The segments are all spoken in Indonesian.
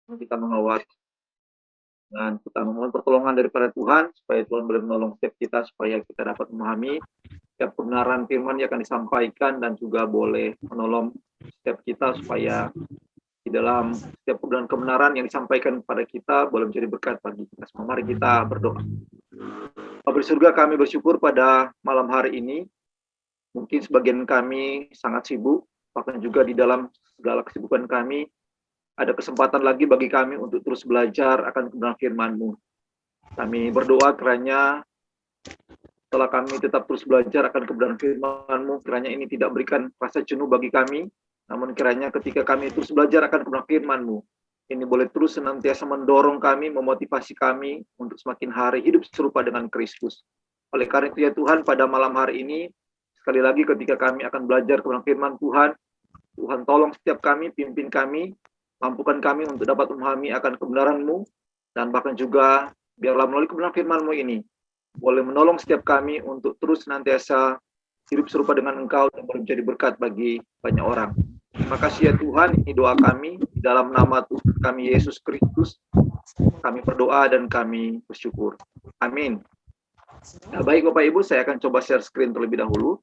Kita mengawal dan kita memohon pertolongan daripada Tuhan supaya Tuhan boleh menolong setiap kita supaya kita dapat memahami setiap kebenaran firman yang akan disampaikan dan juga boleh menolong setiap kita supaya di dalam setiap kebenaran yang disampaikan kepada kita boleh menjadi berkat bagi kita semua. Mari kita berdoa. Bapa di surga, kami bersyukur pada malam hari ini. Mungkin sebagian kami sangat sibuk, bahkan juga di dalam segala kesibukan kami ada kesempatan lagi bagi kami untuk terus belajar akan kebenaran firman-Mu. Kami berdoa kiranya setelah kami tetap terus belajar akan kebenaran firman-Mu, kiranya ini tidak berikan rasa jenuh bagi kami, namun kiranya ketika kami terus belajar akan kebenaran firman-Mu, ini boleh terus senantiasa mendorong kami, memotivasi kami untuk semakin hari hidup serupa dengan Kristus. Oleh karena itu ya Tuhan, pada malam hari ini, sekali lagi ketika kami akan belajar kebenaran firman Tuhan, Tuhan tolong setiap kami, pimpin kami, mampukan kami untuk dapat memahami akan kebenaran-Mu, dan bahkan juga biarlah melalui kebenaran firman-Mu ini, boleh menolong setiap kami untuk terus senantiasa hidup serupa dengan Engkau dan boleh menjadi berkat bagi banyak orang. Terima kasih ya Tuhan, ini doa kami, di dalam nama Tuhan kami Yesus Kristus, kami berdoa dan kami bersyukur. Amin. Nah, baik Bapak Ibu, saya akan coba share screen terlebih dahulu.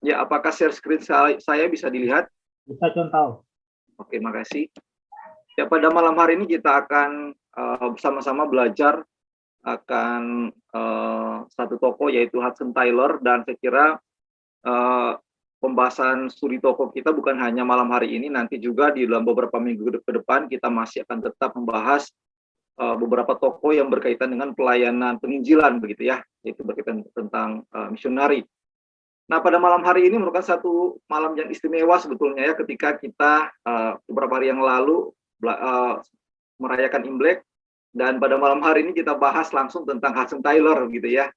Ya, apakah share screen saya bisa dilihat? Bisa contoh. Oke, makasih. Ya, pada malam hari ini kita akan bersama-sama belajar akan satu tokoh yaitu Hudson Taylor, dan saya kira pembahasan studi tokoh kita bukan hanya malam hari ini, nanti juga di dalam beberapa minggu ke depan kita masih akan tetap membahas beberapa tokoh yang berkaitan dengan pelayanan penginjilan begitu ya, yaitu berkaitan tentang misionari. Nah, pada malam hari ini merupakan satu malam yang istimewa sebetulnya ya, ketika kita beberapa hari yang lalu merayakan Imlek, dan pada malam hari ini kita bahas langsung tentang Hudson Taylor gitu ya.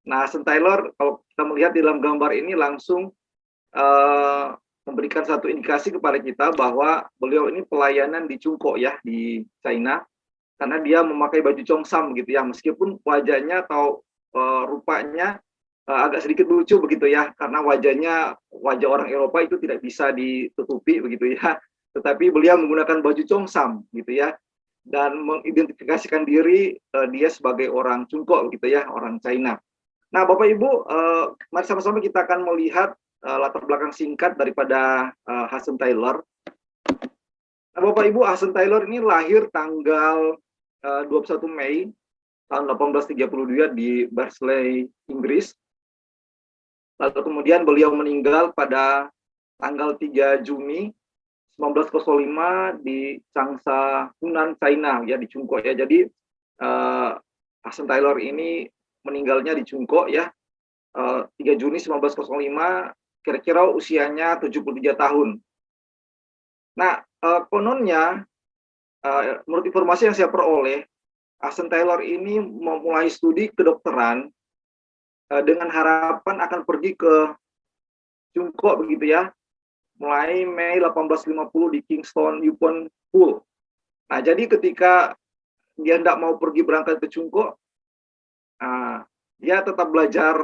Nah, Hudson Taylor kalau kita melihat di dalam gambar ini langsung memberikan satu indikasi kepada kita bahwa beliau ini pelayanan di Chungko ya, di China, karena dia memakai baju chongsam gitu ya, meskipun wajahnya atau rupanya agak sedikit lucu begitu ya, karena wajah orang Eropa itu tidak bisa ditutupi begitu ya, tetapi beliau menggunakan baju chongsam gitu ya, dan mengidentifikasikan diri dia sebagai orang Chungko gitu ya, orang China. Nah, Bapak Ibu, mari sama-sama kita akan melihat latar belakang singkat daripada Hudson Taylor. Nah, Bapak Ibu, Hudson Taylor ini lahir tanggal 21 Mei tahun 1832 di Barnsley, Inggris. Lalu kemudian beliau meninggal pada tanggal 3 Juni 1905 di Changsha, Hunan, China ya, di Chungko ya. Jadi Hudson Taylor ini meninggalnya di Chungko ya, 3 Juni 1905, kira-kira usianya 73 tahun. Nah, kononnya menurut informasi yang saya peroleh, Hudson Taylor ini memulai studi kedokteran dengan harapan akan pergi ke Chungko begitu ya, mulai Mei 1850 di Kingston upon Hull. Nah, jadi ketika dia tidak mau pergi berangkat ke Chungko, dia tetap belajar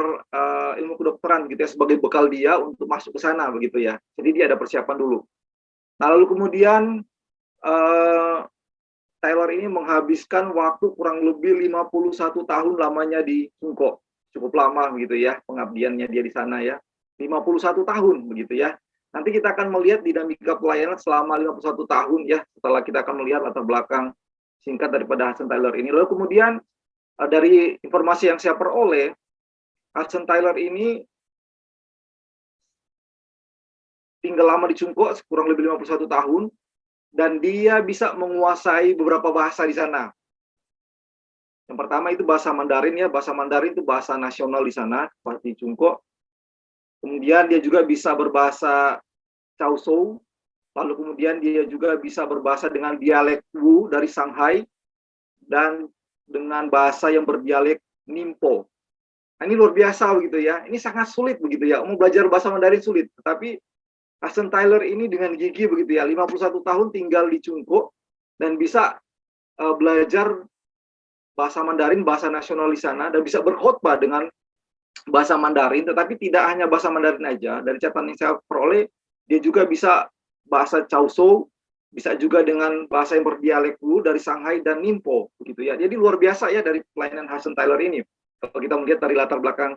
ilmu kedokteran gitu ya, sebagai bekal dia untuk masuk ke sana begitu ya. Jadi dia ada persiapan dulu. Nah, lalu kemudian Taylor ini menghabiskan waktu kurang lebih 51 tahun lamanya di Chungko. Cukup lama begitu ya pengabdiannya dia di sana ya. 51 tahun begitu ya. Nanti kita akan melihat dinamika pelayanan selama 51 tahun ya, setelah kita akan melihat latar belakang singkat daripada Hudson Taylor ini. Lalu kemudian dari informasi yang saya peroleh, Hudson Taylor ini tinggal lama di Chungko kurang lebih 51 tahun, dan dia bisa menguasai beberapa bahasa di sana. Yang pertama itu bahasa Mandarin ya, bahasa Mandarin itu bahasa nasional di sana, di Chungko. Kemudian dia juga bisa berbahasa Chaozhou, lalu kemudian dia juga bisa berbahasa dengan dialek Wu dari Shanghai, dan dengan bahasa yang berdialek Ningpo. Nah, ini luar biasa begitu ya, ini sangat sulit begitu ya, mau belajar bahasa Mandarin sulit, tetapi Hudson Taylor ini dengan gigi begitu ya, 51 tahun tinggal di Chungko, dan bisa belajar bahasa Mandarin, bahasa nasional di sana, dan bisa berkhotbah dengan bahasa Mandarin. Tetapi tidak hanya bahasa Mandarin aja, dari catatan yang saya peroleh, dia juga bisa bahasa Chaozhou, bisa juga dengan bahasa yang berdialek dulu dari Shanghai dan Ningpo begitu ya. Jadi luar biasa ya dari pelayanan Hudson Taylor ini. Kalau kita melihat dari latar belakang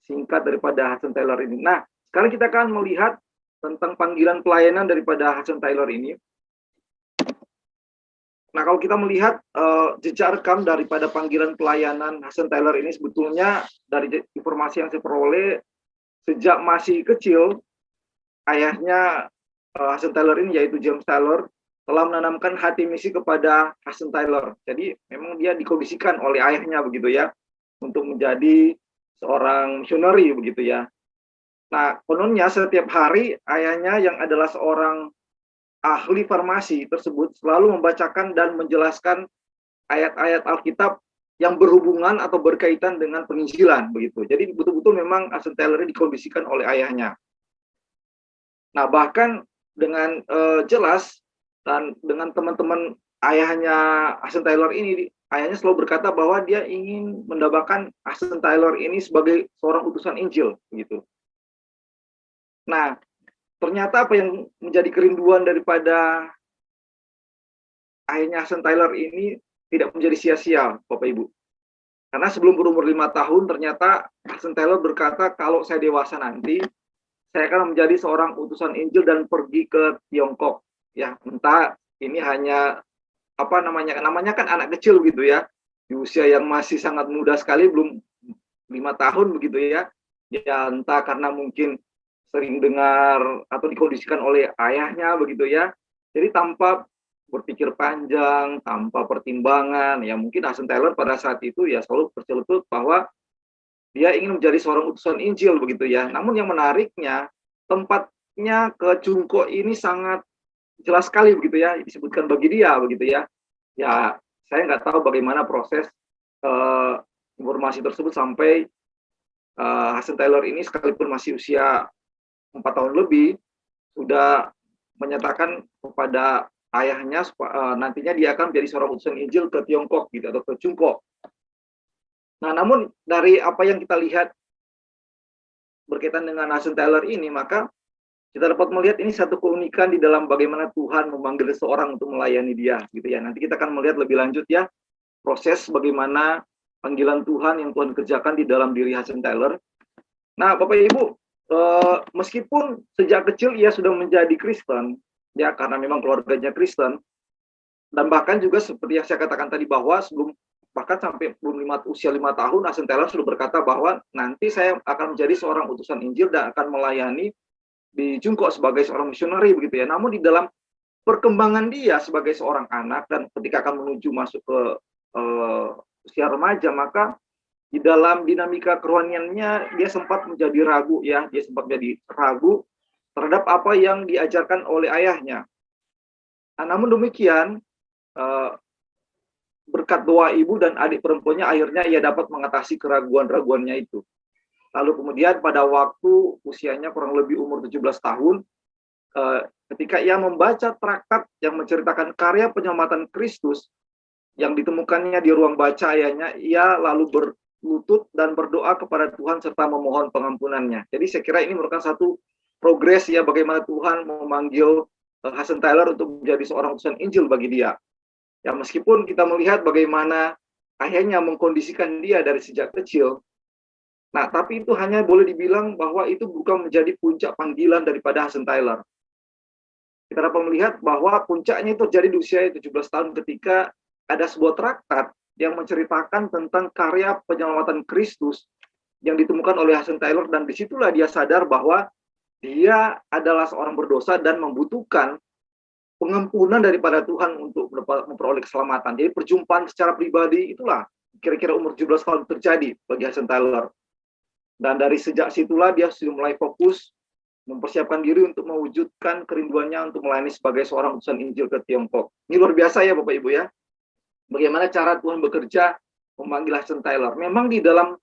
singkat daripada Hudson Taylor ini. Nah, sekarang kita akan melihat tentang panggilan pelayanan daripada Hudson Taylor ini. Nah, kalau kita melihat jejak rekam daripada panggilan pelayanan Hudson Taylor ini, sebetulnya dari informasi yang saya peroleh, sejak masih kecil, ayahnya Hudson Taylor ini, yaitu James Taylor, telah menanamkan hati misi kepada Hudson Taylor. Jadi memang dia dikondisikan oleh ayahnya begitu ya, untuk menjadi seorang misioneri begitu ya. Nah, kononnya setiap hari ayahnya yang adalah seorang ahli farmasi tersebut selalu membacakan dan menjelaskan ayat-ayat Alkitab yang berhubungan atau berkaitan dengan penginjilan begitu. Jadi betul-betul memang Hudson Taylor dikondisikan oleh ayahnya. Nah, bahkan dengan jelas dan dengan teman-teman ayahnya Hudson Taylor ini, ayahnya selalu berkata bahwa dia ingin mendapatkan Hudson Taylor ini sebagai seorang utusan Injil begitu. Nah, ternyata apa yang menjadi kerinduan daripada ayahnya Hudson Taylor ini tidak menjadi sia-sia, Bapak Ibu. Karena sebelum berumur 5 tahun, ternyata Hudson Taylor berkata, kalau saya dewasa nanti, saya akan menjadi seorang utusan Injil dan pergi ke Tiongkok. Ya, entah ini hanya namanya kan anak kecil gitu ya, di usia yang masih sangat muda sekali, belum 5 tahun begitu ya. Ya, entah karena mungkin sering dengar atau dikondisikan oleh ayahnya begitu ya. Jadi tanpa berpikir panjang, tanpa pertimbangan, ya mungkin Hudson Taylor pada saat itu ya selalu bercelutuk bahwa dia ingin menjadi seorang utusan Injil begitu ya. Namun yang menariknya, tempatnya ke Chungko ini sangat jelas sekali begitu ya, disebutkan bagi dia begitu ya. Ya, saya nggak tahu bagaimana proses informasi tersebut sampai Hudson Taylor ini sekalipun masih usia 4 tahun lebih, sudah menyatakan kepada ayahnya nantinya dia akan menjadi seorang utusan Injil ke Tiongkok gitu atau ke Chungko. Nah, namun dari apa yang kita lihat berkaitan dengan Hudson Taylor ini, maka kita dapat melihat ini satu keunikan di dalam bagaimana Tuhan memanggil seseorang untuk melayani dia, gitu ya. Nanti kita akan melihat lebih lanjut ya proses bagaimana panggilan Tuhan yang Tuhan kerjakan di dalam diri Hudson Taylor. Nah, Bapak Ibu, meskipun sejak kecil ia sudah menjadi Kristen, ya karena memang keluarganya Kristen, dan bahkan juga seperti yang saya katakan tadi bahwa bahkan sampai belum usia 5 tahun, Hudson Taylor sudah berkata bahwa nanti saya akan menjadi seorang utusan Injil dan akan melayani di Chungko sebagai seorang misioneri begitu ya. Namun di dalam perkembangan dia sebagai seorang anak dan ketika akan menuju masuk ke usia remaja, maka di dalam dinamika kerohaniannya dia sempat menjadi ragu ya, dia sempat menjadi ragu terhadap apa yang diajarkan oleh ayahnya. Nah, namun demikian berkat doa ibu dan adik perempuannya akhirnya ia dapat mengatasi keraguan-raguannya itu. Lalu kemudian pada waktu usianya kurang lebih umur 17 tahun, ketika ia membaca traktat yang menceritakan karya penyelamatan Kristus yang ditemukannya di ruang baca ayahnya, ia lalu berlutut dan berdoa kepada Tuhan serta memohon pengampunannya. Jadi saya kira ini merupakan satu progres ya bagaimana Tuhan memanggil Hudson Taylor untuk menjadi seorang utusan Injil bagi dia. Ya meskipun kita melihat bagaimana ayahnya mengkondisikan dia dari sejak kecil, nah tapi itu hanya boleh dibilang bahwa itu bukan menjadi puncak panggilan daripada Hudson Taylor. Kita dapat melihat bahwa puncaknya itu terjadi di usia 17 tahun ketika ada sebuah traktat yang menceritakan tentang karya penyelamatan Kristus yang ditemukan oleh Hudson Taylor, dan disitulah dia sadar bahwa dia adalah seorang berdosa dan membutuhkan pengampunan daripada Tuhan untuk memperoleh keselamatan. Jadi perjumpaan secara pribadi itulah kira-kira umur 17 tahun terjadi bagi Hudson Taylor. Dan dari sejak situlah dia sudah mulai fokus mempersiapkan diri untuk mewujudkan kerinduannya untuk melayani sebagai seorang utusan Injil ke Tiongkok. Ini luar biasa ya Bapak Ibu ya. Bagaimana cara Tuhan bekerja memanggil Hudson Taylor. Memang di dalam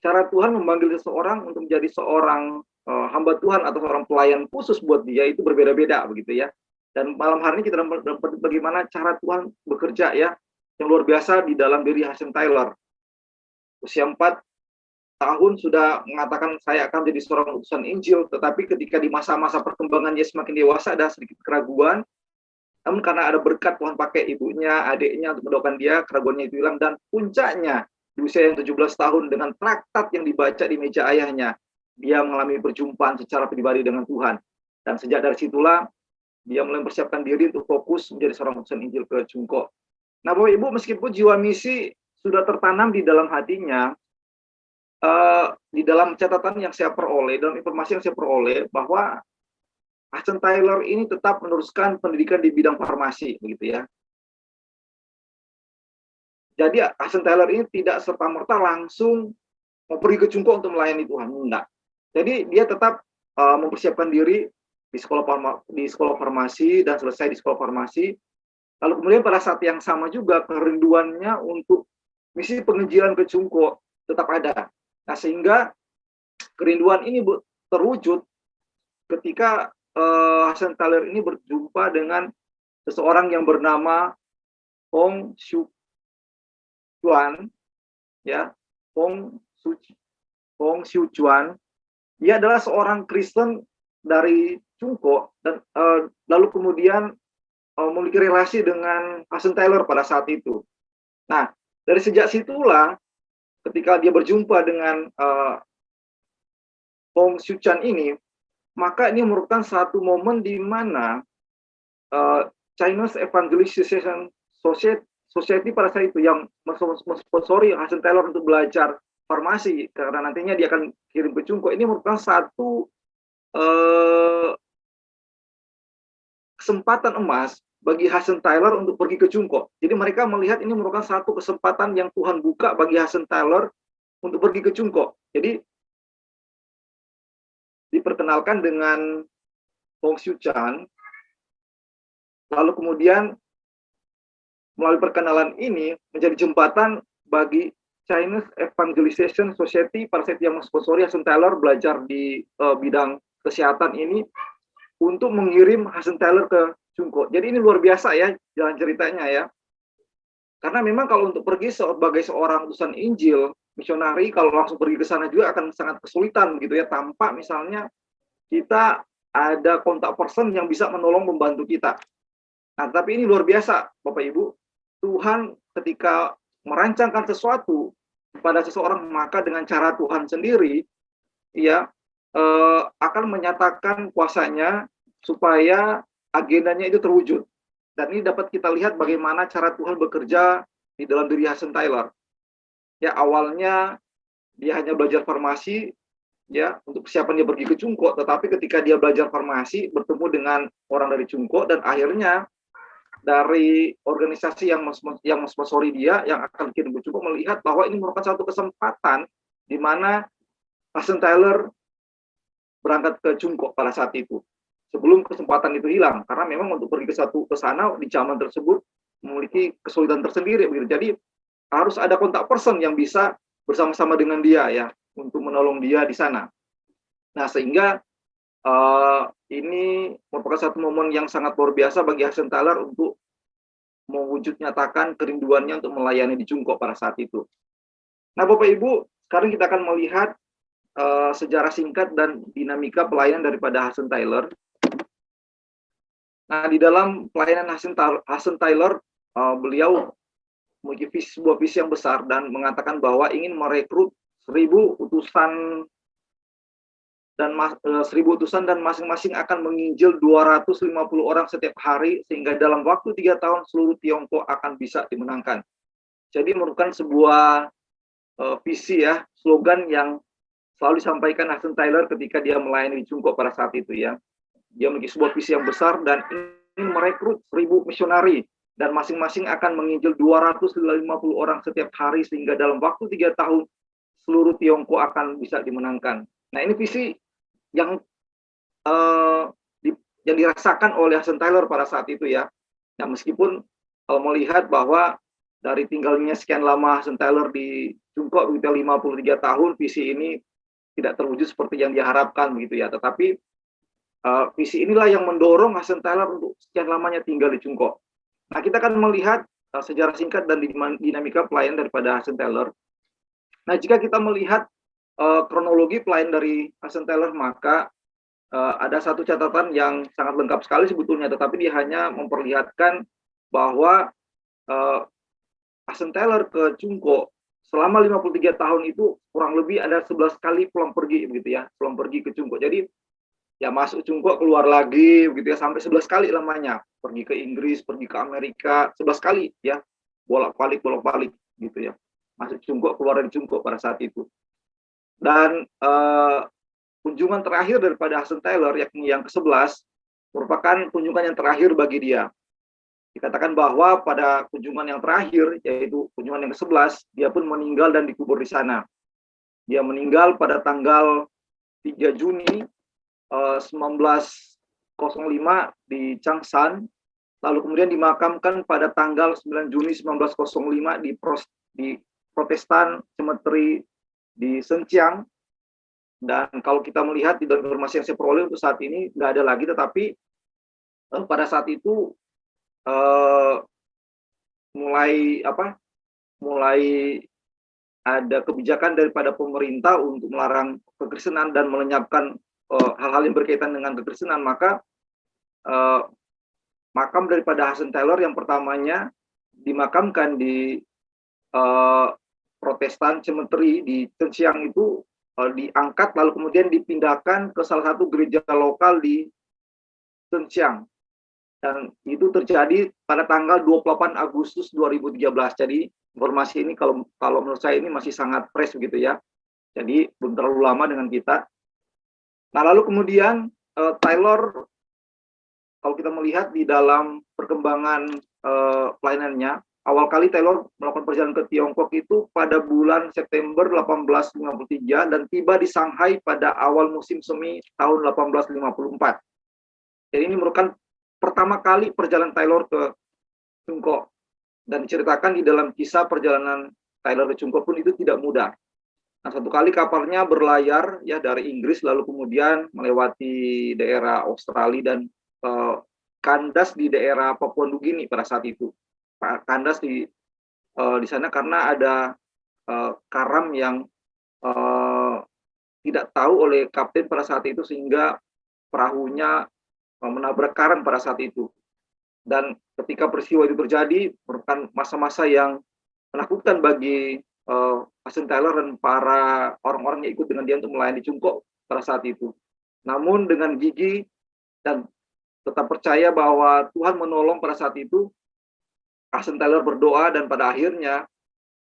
cara Tuhan memanggil seseorang untuk menjadi seorang hamba Tuhan atau seorang pelayan khusus buat dia itu berbeda-beda begitu ya. Dan malam hari ini kita dapat bagaimana cara Tuhan bekerja ya, yang luar biasa di dalam diri Hudson Taylor. Usia 4 tahun sudah mengatakan saya akan menjadi seorang utusan Injil, tetapi ketika di masa-masa perkembangan dia semakin dewasa ada sedikit keraguan, Namun karena ada berkat Tuhan pakai ibunya, adiknya untuk mendoakan dia, keraguannya itu hilang. Dan puncaknya, di usia yang 17 tahun dengan traktat yang dibaca di meja ayahnya, dia mengalami perjumpaan secara pribadi dengan Tuhan. Dan sejak dari situlah, dia mulai mempersiapkan diri untuk fokus menjadi seorang utusan Injil ke Cungko. Nah, Bapak Ibu, meskipun jiwa misi sudah tertanam di dalam hatinya, di dalam catatan yang saya peroleh, dalam informasi yang saya peroleh, bahwa Hudson Taylor ini tetap meneruskan pendidikan di bidang farmasi, begitu ya. Jadi Hudson Taylor ini tidak serta-merta langsung mau pergi ke Cungko untuk melayani Tuhan, enggak. Jadi dia tetap mempersiapkan diri di sekolah farmasi dan selesai di sekolah farmasi. Lalu kemudian pada saat yang sama juga kerinduannya untuk misi penginjilan ke Cungko tetap ada. Nah, sehingga kerinduan ini terwujud ketika Hudson Taylor ini berjumpa dengan seseorang yang bernama Hong Xiuquan, ya, Hong Xiuquan. Dia adalah seorang Kristen dari Cungko dan lalu kemudian memiliki relasi dengan Hudson Taylor pada saat itu. Nah, dari sejak situlah ketika dia berjumpa dengan Hong Xiuquan ini, maka ini merupakan satu momen di mana Chinese Evangelization Society pada saat itu yang mensponsori Hudson Taylor untuk belajar farmasi karena nantinya dia akan kirim ke Cungko. Ini merupakan satu kesempatan emas bagi Hudson Taylor untuk pergi ke Cungko. Jadi mereka melihat ini merupakan satu kesempatan yang Tuhan buka bagi Hudson Taylor untuk pergi ke Cungko. Jadi diperkenalkan dengan Hong Xiuquan, lalu kemudian melalui perkenalan ini menjadi jembatan bagi Chinese Evangelization Society pada saat yang mensponsori Hudson Taylor belajar di bidang kesehatan ini untuk mengirim Hudson Taylor ke Cungko. Jadi ini luar biasa ya jalan ceritanya ya. Karena memang kalau untuk pergi sebagai seorang utusan Injil, misionari, kalau langsung pergi ke sana juga akan sangat kesulitan gitu ya, tanpa misalnya kita ada kontak person yang bisa menolong membantu kita. Nah, tapi ini luar biasa Bapak Ibu, Tuhan ketika merancangkan sesuatu pada seseorang, maka dengan cara Tuhan sendiri ya akan menyatakan kuasanya supaya agendanya itu terwujud. Dan ini dapat kita lihat bagaimana cara Tuhan bekerja di dalam diri Hudson Taylor. Ya, awalnya dia hanya belajar farmasi ya untuk persiapan dia pergi ke Cungko, tetapi ketika dia belajar farmasi bertemu dengan orang dari Cungko dan akhirnya dari organisasi yang mensponsori dia yang akan kirim ke Cungko melihat bahwa ini merupakan satu kesempatan di mana Hudson Taylor berangkat ke Cungko pada saat itu. Sebelum kesempatan itu hilang, karena memang untuk pergi ke sana di zaman tersebut memiliki kesulitan tersendiri begitu. Jadi harus ada kontak person yang bisa bersama-sama dengan dia ya untuk menolong dia di sana. Nah, sehingga ini merupakan satu momen yang sangat luar biasa bagi Hudson Taylor untuk mewujud nyatakan kerinduannya untuk melayani di Cungko pada saat itu. Nah, Bapak Ibu, sekarang kita akan melihat sejarah singkat dan dinamika pelayanan daripada Hudson Taylor. Nah, di dalam pelayanan Hudson Taylor, beliau memiliki sebuah visi yang besar dan mengatakan bahwa ingin merekrut 1.000 utusan dan masing-masing akan menginjil 250 orang setiap hari sehingga dalam waktu 3 tahun seluruh Tiongkok akan bisa dimenangkan. Jadi merupakan sebuah visi ya, slogan yang selalu disampaikan Hudson Taylor ketika dia melayani di Cungko pada saat itu ya. Dia memiliki sebuah visi yang besar dan ingin merekrut 1.000 misionari dan masing-masing akan menginjil 250 orang setiap hari sehingga dalam waktu 3 tahun seluruh Tiongkok akan bisa dimenangkan. Nah, ini visi yang dirasakan oleh Hudson Taylor pada saat itu ya. Nah, meskipun kalau melihat bahwa dari tinggalnya sekian lama Hudson Taylor di Cungko begitu 53 tahun, visi ini tidak terwujud seperti yang diharapkan begitu ya. Tetapi visi inilah yang mendorong Hudson Taylor untuk sekian lamanya tinggal di Cungko. Nah, kita akan melihat sejarah singkat dan dinamika pelayanan daripada Hudson Taylor. Nah, jika kita melihat kronologi pelayanan dari Hudson Taylor, maka ada satu catatan yang sangat lengkap sekali sebetulnya, tetapi dia hanya memperlihatkan bahwa Hudson Taylor ke Cungko selama 53 tahun itu kurang lebih ada 11 kali pulang pergi begitu ya, pulang pergi ke Cungko. Jadi ya masuk Cungko keluar lagi begitu ya, sampai 11 kali lamanya. Pergi ke Inggris, pergi ke Amerika 11 kali ya. Bolak-balik gitu ya. Masuk Cungko, keluar dari Cungko pada saat itu. Dan kunjungan terakhir daripada Hudson Taylor yakni yang ke-11 merupakan kunjungan yang terakhir bagi dia. Dikatakan bahwa pada kunjungan yang terakhir, yaitu kunjungan yang ke-11, dia pun meninggal dan dikubur di sana. Dia meninggal pada tanggal 3 Juni 1905 di Changshan, lalu kemudian dimakamkan pada tanggal 9 Juni 1905 di Protestan Cemetery di Shenyang. Dan kalau kita melihat di dalam informasi yang saya peroleh untuk saat ini nggak ada lagi, tetapi pada saat itu mulai ada kebijakan daripada pemerintah untuk melarang kekristenan dan melenyapkan hal-hal yang berkaitan dengan kekristenan, maka makam daripada Hudson Taylor yang pertamanya dimakamkan di Protestan Cemetery di Shenyang itu diangkat lalu kemudian dipindahkan ke salah satu gereja lokal di Shenyang. Dan itu terjadi pada tanggal 28 Agustus 2013. Jadi informasi ini kalau menurut saya ini masih sangat fresh begitu ya. Jadi belum terlalu lama dengan kita. Nah lalu kemudian Taylor, kalau kita melihat di dalam perkembangan pelayanannya, awal kali Taylor melakukan perjalanan ke Tiongkok itu pada bulan September 1853 dan tiba di Shanghai pada awal musim semi tahun 1854. Jadi ini merupakan pertama kali perjalanan Taylor ke Cungko, dan diceritakan di dalam kisah perjalanan Taylor ke Cungko pun itu tidak mudah. Nah, satu kali kapalnya berlayar ya dari Inggris lalu kemudian melewati daerah Australia dan kandas di daerah Papua Nugini pada saat itu. Kandas di sana karena ada karam yang tidak tahu oleh kapten pada saat itu sehingga perahunya menabrak karang pada saat itu. Dan ketika peristiwa itu terjadi merupakan masa-masa yang menakutkan bagi Hudson Taylor dan para orang-orang yang ikut dengan dia untuk melayani Cungko pada saat itu. Namun dengan gigi dan tetap percaya bahwa Tuhan menolong pada saat itu, Hudson Taylor berdoa dan pada akhirnya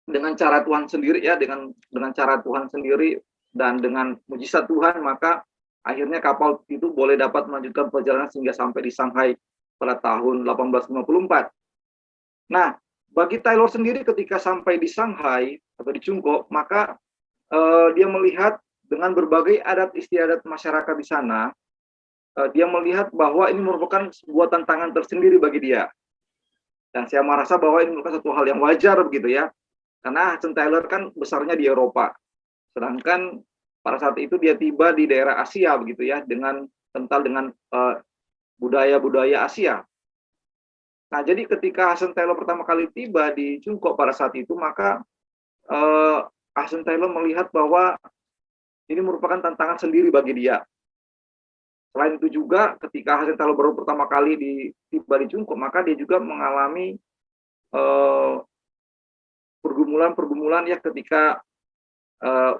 dengan cara Tuhan sendiri ya, dengan cara Tuhan sendiri dan dengan mujizat Tuhan, maka akhirnya kapal itu boleh dapat melanjutkan perjalanan sehingga sampai di Shanghai pada tahun 1854. Nah, bagi Taylor sendiri ketika sampai di Shanghai atau di Cungko, maka dia melihat dengan berbagai adat istiadat masyarakat di sana, dia melihat bahwa ini merupakan sebuah tantangan tersendiri bagi dia. Dan saya merasa bahwa ini merupakan satu hal yang wajar begitu ya, karena Hudson Taylor kan besarnya di Eropa, sedangkan pada saat itu dia tiba di daerah Asia begitu ya, dengan kental dengan budaya-budaya Asia. Nah, jadi ketika Hudson Taylor pertama kali tiba di Cungko pada saat itu, maka Hudson Taylor melihat bahwa ini merupakan tantangan sendiri bagi dia. Selain itu juga ketika Hudson Taylor baru pertama kali tiba di Cungko, maka dia juga mengalami pergumulan-pergumulan ya ketika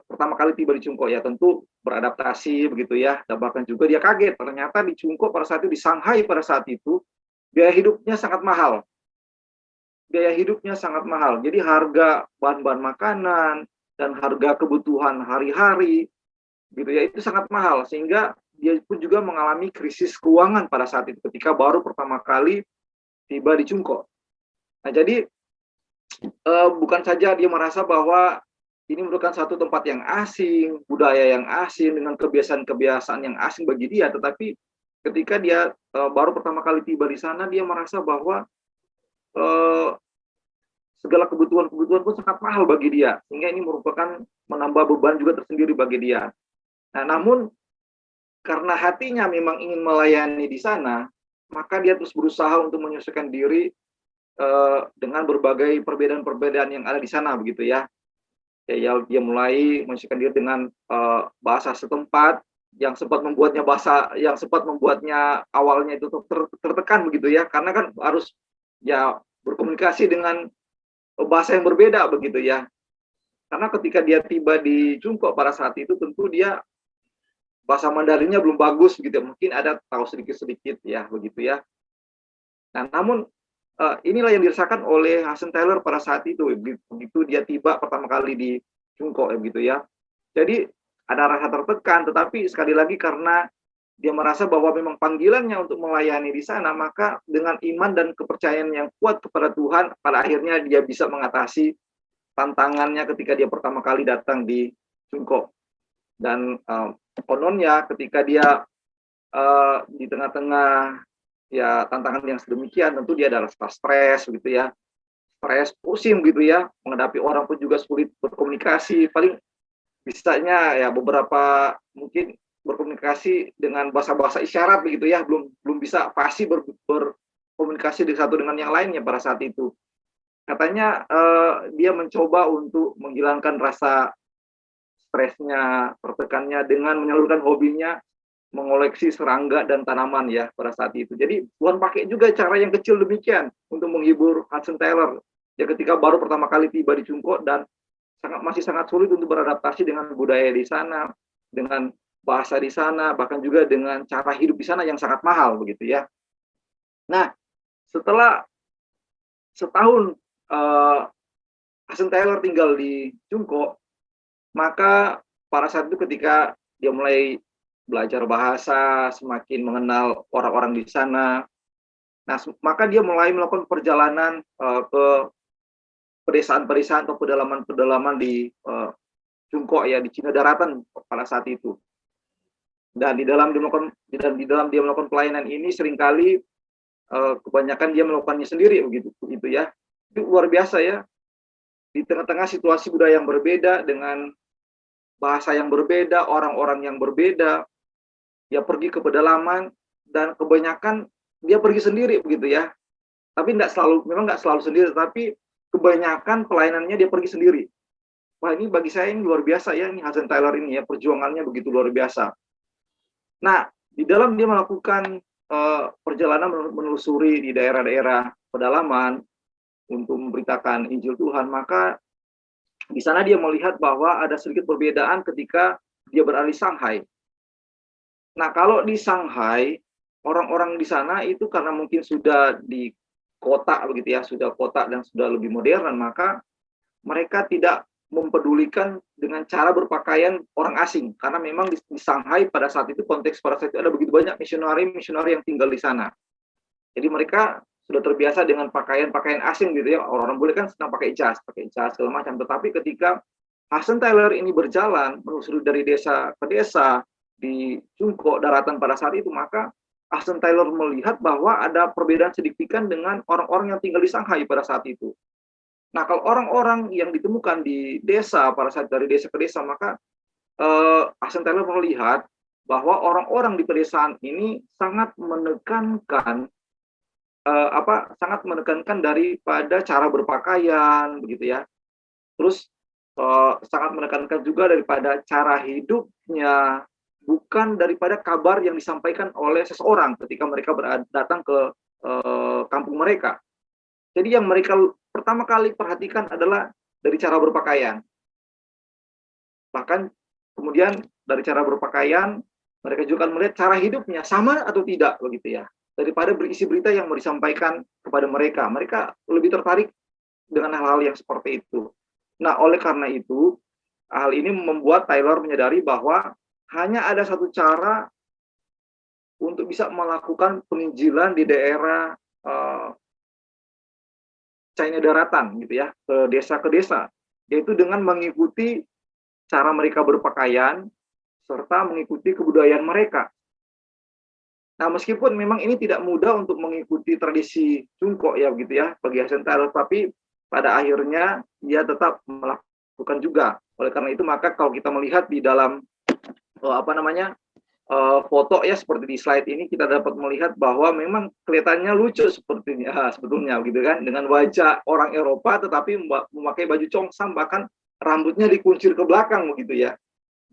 pertama kali tiba di Cungko ya, tentu beradaptasi begitu ya, dan bahkan juga dia kaget ternyata di Cungko pada saat itu, di Shanghai pada saat itu biaya hidupnya sangat mahal. Jadi harga bahan-bahan makanan dan harga kebutuhan hari-hari gitu ya itu sangat mahal, sehingga dia pun juga mengalami krisis keuangan pada saat itu ketika baru pertama kali tiba di Cungko. Nah, jadi bukan saja dia merasa bahwa ini merupakan satu tempat yang asing, budaya yang asing, dengan kebiasaan-kebiasaan yang asing bagi dia. Tetapi ketika dia baru pertama kali tiba di sana, dia merasa bahwa segala kebutuhan-kebutuhan pun sangat mahal bagi dia. Sehingga ini merupakan menambah beban juga tersendiri bagi dia. Nah, namun karena hatinya memang ingin melayani di sana, maka dia terus berusaha untuk menyesuaikan diri dengan berbagai perbedaan-perbedaan yang ada di sana begitu ya. Dia mulai menyesuaikan diri dengan bahasa setempat, yang sempat membuatnya awalnya itu tertekan begitu ya, karena kan harus ya berkomunikasi dengan bahasa yang berbeda begitu ya. Karena ketika dia tiba di Cungko pada saat itu tentu dia bahasa Mandarinnya belum bagus gitu ya, mungkin ada tahu sedikit-sedikit ya begitu ya. Nah, namun inilah yang dirasakan oleh Hudson Taylor pada saat itu begitu dia tiba pertama kali di Cungko ya begitu ya. Jadi ada rasa tertekan, tetapi sekali lagi karena dia merasa bahwa memang panggilannya untuk melayani di sana, maka dengan iman dan kepercayaan yang kuat kepada Tuhan, pada akhirnya dia bisa mengatasi tantangannya ketika dia pertama kali datang di Cungko. Dan kononnya ketika dia di tengah-tengah ya tantangan yang sedemikian, tentu dia ada rasa stres gitu ya, stres, pusing gitu ya, menghadapi orang pun juga sulit berkomunikasi, paling bisanya ya beberapa mungkin berkomunikasi dengan bahasa-bahasa isyarat begitu ya, belum bisa fasih berkomunikasi di satu dengan yang lainnya pada saat itu. Katanya dia mencoba untuk menghilangkan rasa stresnya, tertekannya dengan menyalurkan hobinya mengoleksi serangga dan tanaman ya pada saat itu. Jadi Tuhan pakai juga cara yang kecil demikian untuk menghibur Hudson Taylor ya ketika baru pertama kali tiba di Cungko dan masih sangat sulit untuk beradaptasi dengan budaya di sana, dengan bahasa di sana, bahkan juga dengan cara hidup di sana yang sangat mahal begitu ya. Nah, setelah setahun Hudson Taylor tinggal di Cungko, maka pada saat itu ketika dia mulai belajar bahasa, semakin mengenal orang-orang di sana, nah maka dia mulai melakukan perjalanan ke pedesaan-pedesaan atau pedalaman-pedalaman di Cungko ya, di Cina Daratan pada saat itu. Dan di dalam dia melakukan pelayanan ini seringkali kebanyakan dia melakukannya sendiri begitu ya. Itu luar biasa ya. Di tengah-tengah situasi budaya yang berbeda dengan bahasa yang berbeda, orang-orang yang berbeda, dia pergi ke pedalaman dan kebanyakan dia pergi sendiri begitu ya. Tapi memang nggak selalu sendiri, tapi kebanyakan pelayanannya dia pergi sendiri. Wah, ini bagi saya ini luar biasa ya, ini Hudson Taylor ini ya, perjuangannya begitu luar biasa. Nah, di dalam dia melakukan perjalanan menelusuri di daerah-daerah pedalaman untuk memberitakan Injil Tuhan, maka di sana dia melihat bahwa ada sedikit perbedaan ketika dia berada di Shanghai. Nah, kalau di Shanghai, orang-orang di sana itu karena mungkin sudah di kota begitu ya, sudah kota dan sudah lebih modern, maka mereka tidak mempedulikan dengan cara berpakaian orang asing, karena memang di Shanghai pada saat itu, konteks pada saat itu ada begitu banyak misionari yang tinggal di sana. Jadi mereka sudah terbiasa dengan pakaian-pakaian asing gitu ya. Orang-orang boleh kan sedang pakai jas segala macam. Tetapi ketika Hudson Taylor ini berjalan menelusuri dari desa ke desa di Cungko Daratan pada saat itu, maka Hudson Taylor melihat bahwa ada perbedaan signifikan dengan orang-orang yang tinggal di Shanghai pada saat itu. Nah, kalau orang-orang yang ditemukan di desa pada saat dari desa ke desa, maka Hudson Taylor melihat bahwa orang-orang di pedesaan ini sangat menekankan daripada cara berpakaian begitu ya. Terus sangat menekankan juga daripada cara hidupnya, bukan daripada kabar yang disampaikan oleh seseorang ketika mereka datang ke kampung mereka. Jadi yang mereka pertama kali perhatikan adalah dari cara berpakaian. Bahkan kemudian dari cara berpakaian, mereka juga akan melihat cara hidupnya sama atau tidak begitu ya. Daripada berisi berita yang mau disampaikan kepada mereka. Mereka lebih tertarik dengan hal-hal yang seperti itu. Nah, oleh karena itu, hal ini membuat Taylor menyadari bahwa hanya ada satu cara untuk bisa melakukan penginjilan di daerah China Daratan gitu ya, ke desa, yaitu dengan mengikuti cara mereka berpakaian serta mengikuti kebudayaan mereka. Nah, meskipun memang ini tidak mudah untuk mengikuti tradisi Cungko ya gitu ya bagi Hudson Taylor, tapi pada akhirnya dia tetap melakukan juga. Oleh karena itu, maka kalau kita melihat di dalam foto ya seperti di slide ini, kita dapat melihat bahwa memang kelihatannya lucu sepertinya sebetulnya gitu kan, dengan wajah orang Eropa tetapi memakai baju congsam, bahkan rambutnya dikuncir ke belakang begitu ya.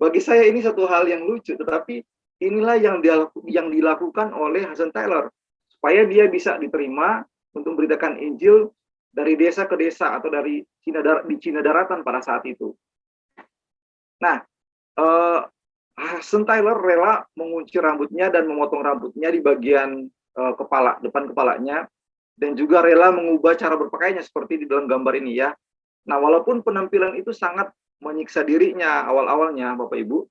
Bagi saya ini satu hal yang lucu, tetapi inilah yang dilakukan oleh Hudson Taylor supaya dia bisa diterima untuk memberitakan Injil dari desa ke desa atau di Cina daratan pada saat itu. Nah, Hudson Taylor rela mengunci rambutnya dan memotong rambutnya di bagian depan kepalanya, dan juga rela mengubah cara berpakaiannya seperti di dalam gambar ini ya. Nah, walaupun penampilan itu sangat menyiksa dirinya awal-awalnya, Bapak Ibu,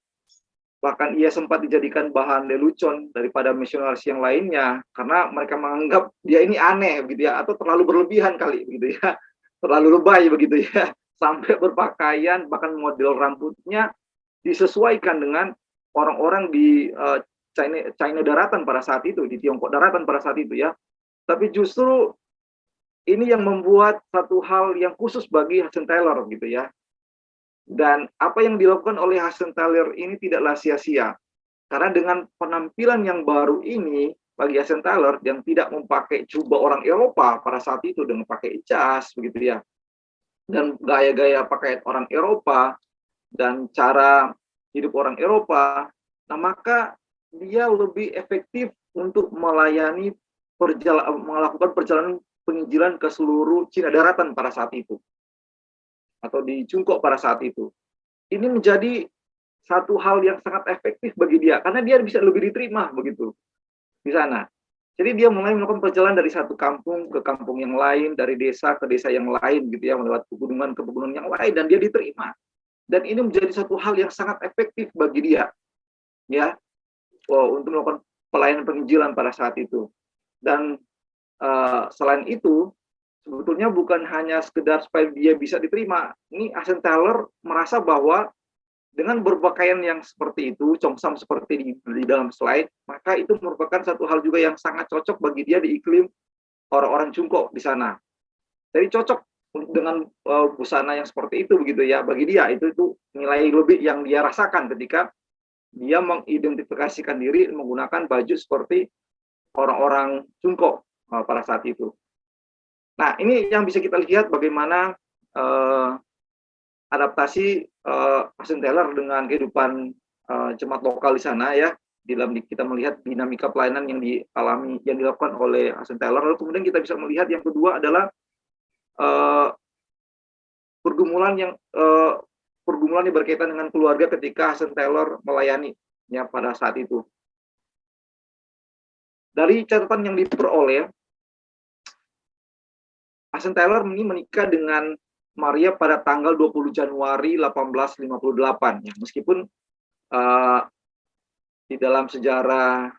bahkan ia sempat dijadikan bahan lelucon daripada misionaris yang lainnya, karena mereka menganggap dia ini aneh begitu ya, atau terlalu berlebihan kali begitu ya, terlalu lebay begitu ya, sampai berpakaian bahkan model rambutnya disesuaikan dengan orang-orang di China daratan pada saat itu, di Tiongkok daratan pada saat itu ya. Tapi justru ini yang membuat satu hal yang khusus bagi Hudson Taylor gitu ya. Dan apa yang dilakukan oleh Hudson Taylor ini tidaklah sia-sia. Karena dengan penampilan yang baru ini bagi Hudson Taylor yang tidak memakai jubah orang Eropa pada saat itu dengan pakai jas begitu ya. Dan gaya-gaya pakaian orang Eropa dan cara hidup orang Eropa, nah maka dia lebih efektif untuk melayani melakukan perjalanan penginjilan ke seluruh Cina daratan pada saat itu, atau di Cungkok pada saat itu. Ini menjadi satu hal yang sangat efektif bagi dia, karena dia bisa lebih diterima begitu di sana. Jadi dia mulai melakukan perjalanan dari satu kampung ke kampung yang lain, dari desa ke desa yang lain gitu ya, melewati pegunungan ke pegunungan yang lain, dan dia diterima. Dan ini menjadi satu hal yang sangat efektif bagi dia, ya, untuk melakukan pelayanan penginjilan pada saat itu. Dan selain itu, sebetulnya bukan hanya sekedar supaya dia bisa diterima. Ini Hudson Taylor merasa bahwa dengan berpakaian yang seperti itu, congsam seperti di dalam slide, maka itu merupakan satu hal juga yang sangat cocok bagi dia di iklim orang-orang Cungkok di sana. Jadi cocok dengan busana yang seperti itu begitu ya, bagi dia itu nilai lebih yang dia rasakan ketika dia mengidentifikasikan diri menggunakan baju seperti orang-orang Cungkok pada saat itu. Nah, ini yang bisa kita lihat bagaimana adaptasi Hudson Taylor dengan kehidupan jemaat lokal di sana ya. Kita melihat dinamika pelayanan yang dilakukan oleh Hudson Taylor. Lalu kemudian kita bisa melihat yang kedua adalah pergumulan yang berkaitan dengan keluarga ketika Hudson Taylor melayaninya pada saat itu. Dari catatan yang diperoleh, Hudson Taylor ini menikah dengan Maria pada tanggal 20 Januari 1858. Ya, meskipun di dalam sejarah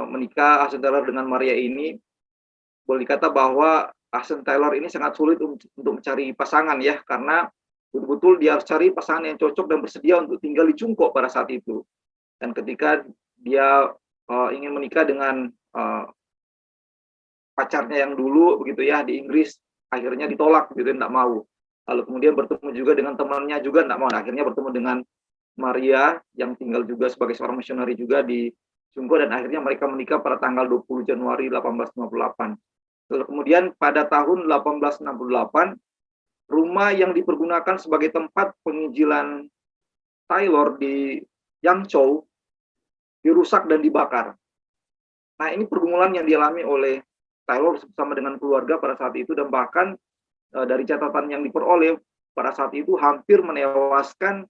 menikah Hudson Taylor dengan Maria ini, boleh dikata bahwa Hudson Taylor ini sangat sulit untuk mencari pasangan ya, karena betul-betul dia harus cari pasangan yang cocok dan bersedia untuk tinggal di Cungkok pada saat itu. Dan ketika dia ingin menikah dengan pacarnya yang dulu begitu ya di Inggris, akhirnya ditolak gitu, tidak mau. Lalu kemudian bertemu juga dengan temannya juga tidak mau. Nah, akhirnya bertemu dengan Maria yang tinggal juga sebagai seorang misionari juga di Cungkok, dan akhirnya mereka menikah pada tanggal 20 Januari 1858. Lalu kemudian pada tahun 1868, rumah yang dipergunakan sebagai tempat penginjilan Taylor di Yangzhou dirusak dan dibakar. Nah, ini pergumulan yang dialami oleh Taylor bersama dengan keluarga pada saat itu, dan bahkan dari catatan yang diperoleh pada saat itu hampir menewaskan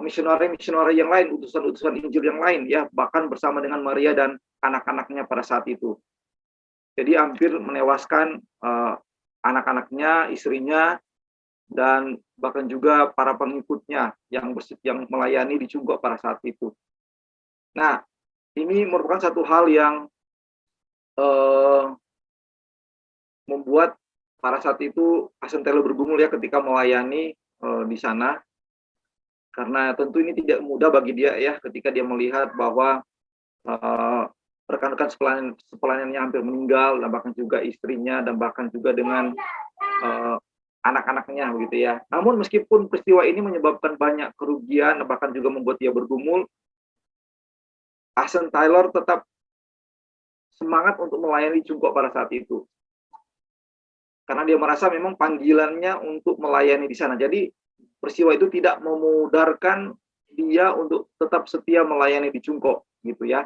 misionari-misionari yang lain, utusan-utusan Injil yang lain ya, bahkan bersama dengan Maria dan anak-anaknya pada saat itu. Jadi hampir menewaskan anak-anaknya, istrinya, dan bahkan juga para pengikutnya yang melayani di Cungkok pada saat itu. Nah, ini merupakan satu hal yang membuat pada saat itu Hudson Taylor bergumul ya ketika melayani di sana, karena tentu ini tidak mudah bagi dia ya ketika dia melihat bahwa rekan-rekan sepelanannya hampir meninggal, dan bahkan juga istrinya, dan bahkan juga dengan anak-anaknya begitu ya. Namun meskipun peristiwa ini menyebabkan banyak kerugian, bahkan juga membuat dia bergumul, Hudson Taylor tetap semangat untuk melayani Cungkok pada saat itu. Karena dia merasa memang panggilannya untuk melayani di sana. Jadi peristiwa itu tidak memudarkan dia untuk tetap setia melayani di Cungko, gitu ya.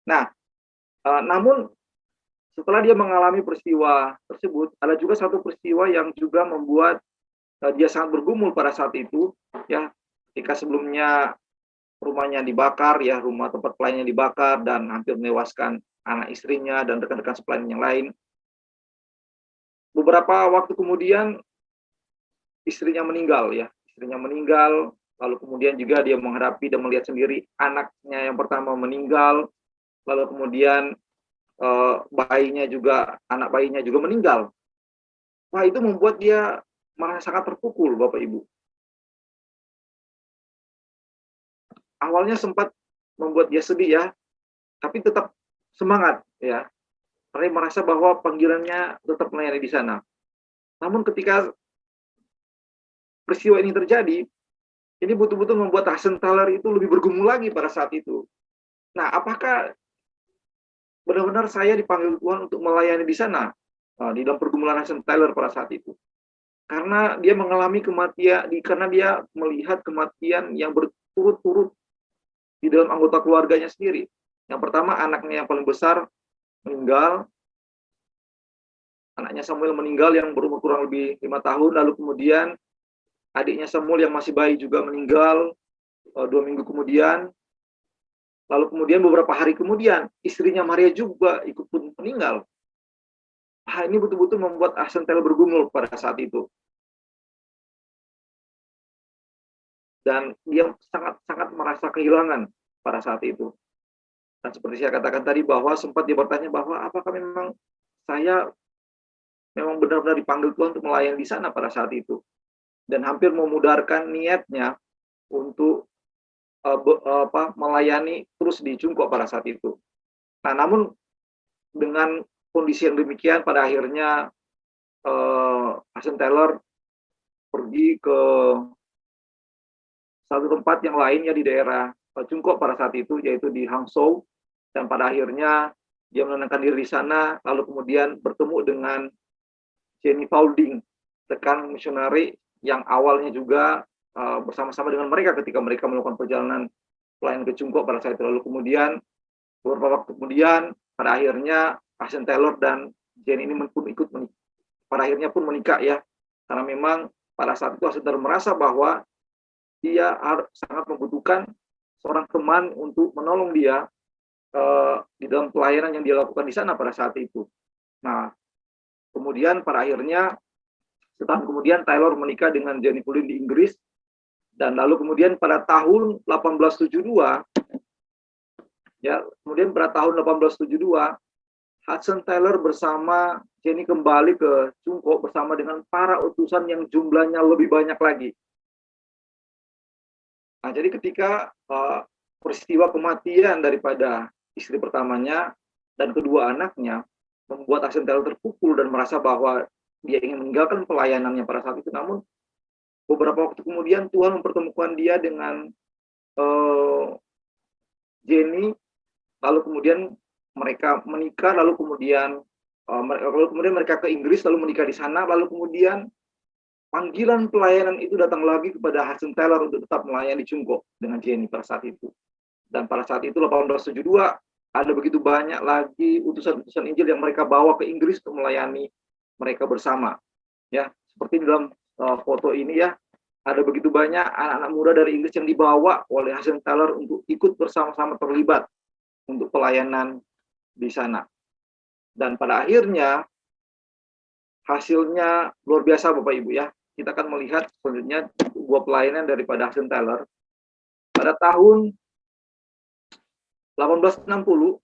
Nah, namun setelah dia mengalami peristiwa tersebut, ada juga satu peristiwa yang juga membuat dia sangat bergumul pada saat itu, ya. Ketika sebelumnya rumahnya dibakar, ya, rumah tempat pelayannya dibakar dan hampir menewaskan anak istrinya dan rekan-rekan sepelayan yang lain. Beberapa waktu kemudian istrinya meninggal, ya, istrinya meninggal, lalu kemudian juga dia menghadapi dan melihat sendiri anaknya yang pertama meninggal, lalu kemudian bayinya juga, anak bayinya juga meninggal. Wah, itu membuat dia merasa sangat terpukul, Bapak Ibu. Awalnya sempat membuat dia sedih, ya, tapi tetap semangat, ya. Karena dia merasa bahwa panggilannya tetap melayani di sana. Namun ketika peristiwa ini terjadi, ini betul-betul membuat Hudson Taylor itu lebih bergumul lagi pada saat itu. Nah, apakah benar-benar saya dipanggil Tuhan untuk melayani di sana? Di dalam pergumulan Hudson Taylor pada saat itu. Karena dia mengalami kematian, karena dia melihat kematian yang berturut-turut di dalam anggota keluarganya sendiri. Yang pertama, anaknya yang paling besar meninggal, anaknya Samuel meninggal yang berumur kurang lebih 5 tahun, lalu kemudian adiknya Samuel yang masih bayi juga meninggal 2 minggu kemudian, lalu kemudian beberapa hari kemudian istrinya Maria juga ikut pun meninggal. Ini betul-betul membuat Hudson Taylor bergumul pada saat itu. Dan dia sangat-sangat merasa kehilangan pada saat itu. Dan seperti saya katakan tadi bahwa sempat dia bertanya bahwa apakah memang saya memang benar-benar dipanggil Tuhan untuk melayani di sana pada saat itu. Dan hampir memudarkan niatnya untuk melayani terus di Cungko pada saat itu. Nah, namun dengan kondisi yang demikian, pada akhirnya Hudson Taylor pergi ke satu tempat yang lainnya di daerah Cungko pada saat itu, yaitu di Hangzhou, dan pada akhirnya dia menenangkan diri di sana, lalu kemudian bertemu dengan Jenny Paulding, rekan misionari yang awalnya juga bersama-sama dengan mereka ketika mereka melakukan perjalanan pelayanan ke Cungko pada saat itu. Lalu kemudian beberapa waktu kemudian, pada akhirnya Hudson Taylor dan Jenny ini pun ikut pada akhirnya pun menikah, ya, karena memang pada saat itu Hudson Taylor merasa bahwa dia sangat membutuhkan seorang teman untuk menolong dia di dalam pelayanan yang dia lakukan di sana pada saat itu. Nah, kemudian pada akhirnya setahun kemudian Taylor menikah dengan Jenny Paulding di Inggris, dan lalu kemudian pada tahun 1872, ya, kemudian pada tahun 1872 Hudson Taylor bersama Jenny kembali ke Cungko bersama dengan para utusan yang jumlahnya lebih banyak lagi. Nah, jadi ketika peristiwa kematian daripada istri pertamanya dan kedua anaknya membuat Hudson Taylor terpukul dan merasa bahwa dia ingin meninggalkan pelayanannya pada saat itu. Namun beberapa waktu kemudian Tuhan mempertemukan dia dengan Jenny, lalu kemudian mereka menikah, lalu kemudian mereka ke Inggris, lalu menikah di sana, lalu kemudian panggilan pelayanan itu datang lagi kepada Hudson Taylor untuk tetap melayani Cungko dengan Jenny pada saat itu. Dan pada saat itu 1872 ada begitu banyak lagi utusan-utusan Injil yang mereka bawa ke Inggris untuk melayani mereka bersama. Ya, seperti di dalam foto ini, ya, ada begitu banyak anak-anak muda dari Inggris yang dibawa oleh Hudson Taylor untuk ikut bersama-sama terlibat untuk pelayanan di sana. Dan pada akhirnya hasilnya luar biasa, Bapak Ibu, ya. Kita akan melihat selanjutnya sebuah pelayanan daripada Hudson Taylor. Pada tahun 1860,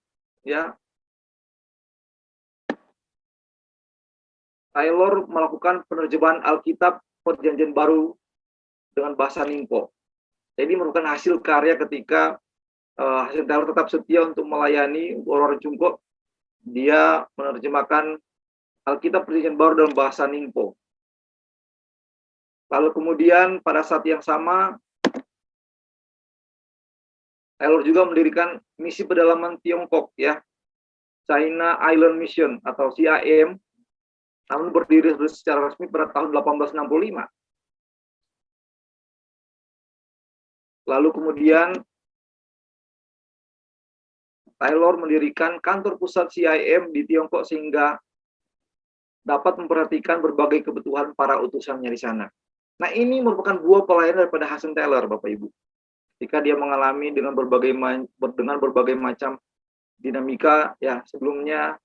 ya, Taylor melakukan penerjemahan Alkitab Perjanjian Baru dengan bahasa Ningpo. Jadi merupakan hasil karya ketika Hudson Taylor tetap setia untuk melayani orang Cungko. Dia menerjemahkan Alkitab Perjanjian Baru dalam bahasa Ningpo. Lalu kemudian pada saat yang sama, Taylor juga mendirikan misi pedalaman Tiongkok, ya, China Island Mission atau CIM, namun berdiri secara resmi pada tahun 1865. Lalu kemudian Taylor mendirikan kantor pusat CIM di Tiongkok sehingga dapat memperhatikan berbagai kebutuhan para utusannya di sana. Nah, ini merupakan buah pelayanan daripada Hudson Taylor, Bapak Ibu. Ketika dia mengalami dengan berbagai macam dinamika ya sebelumnya,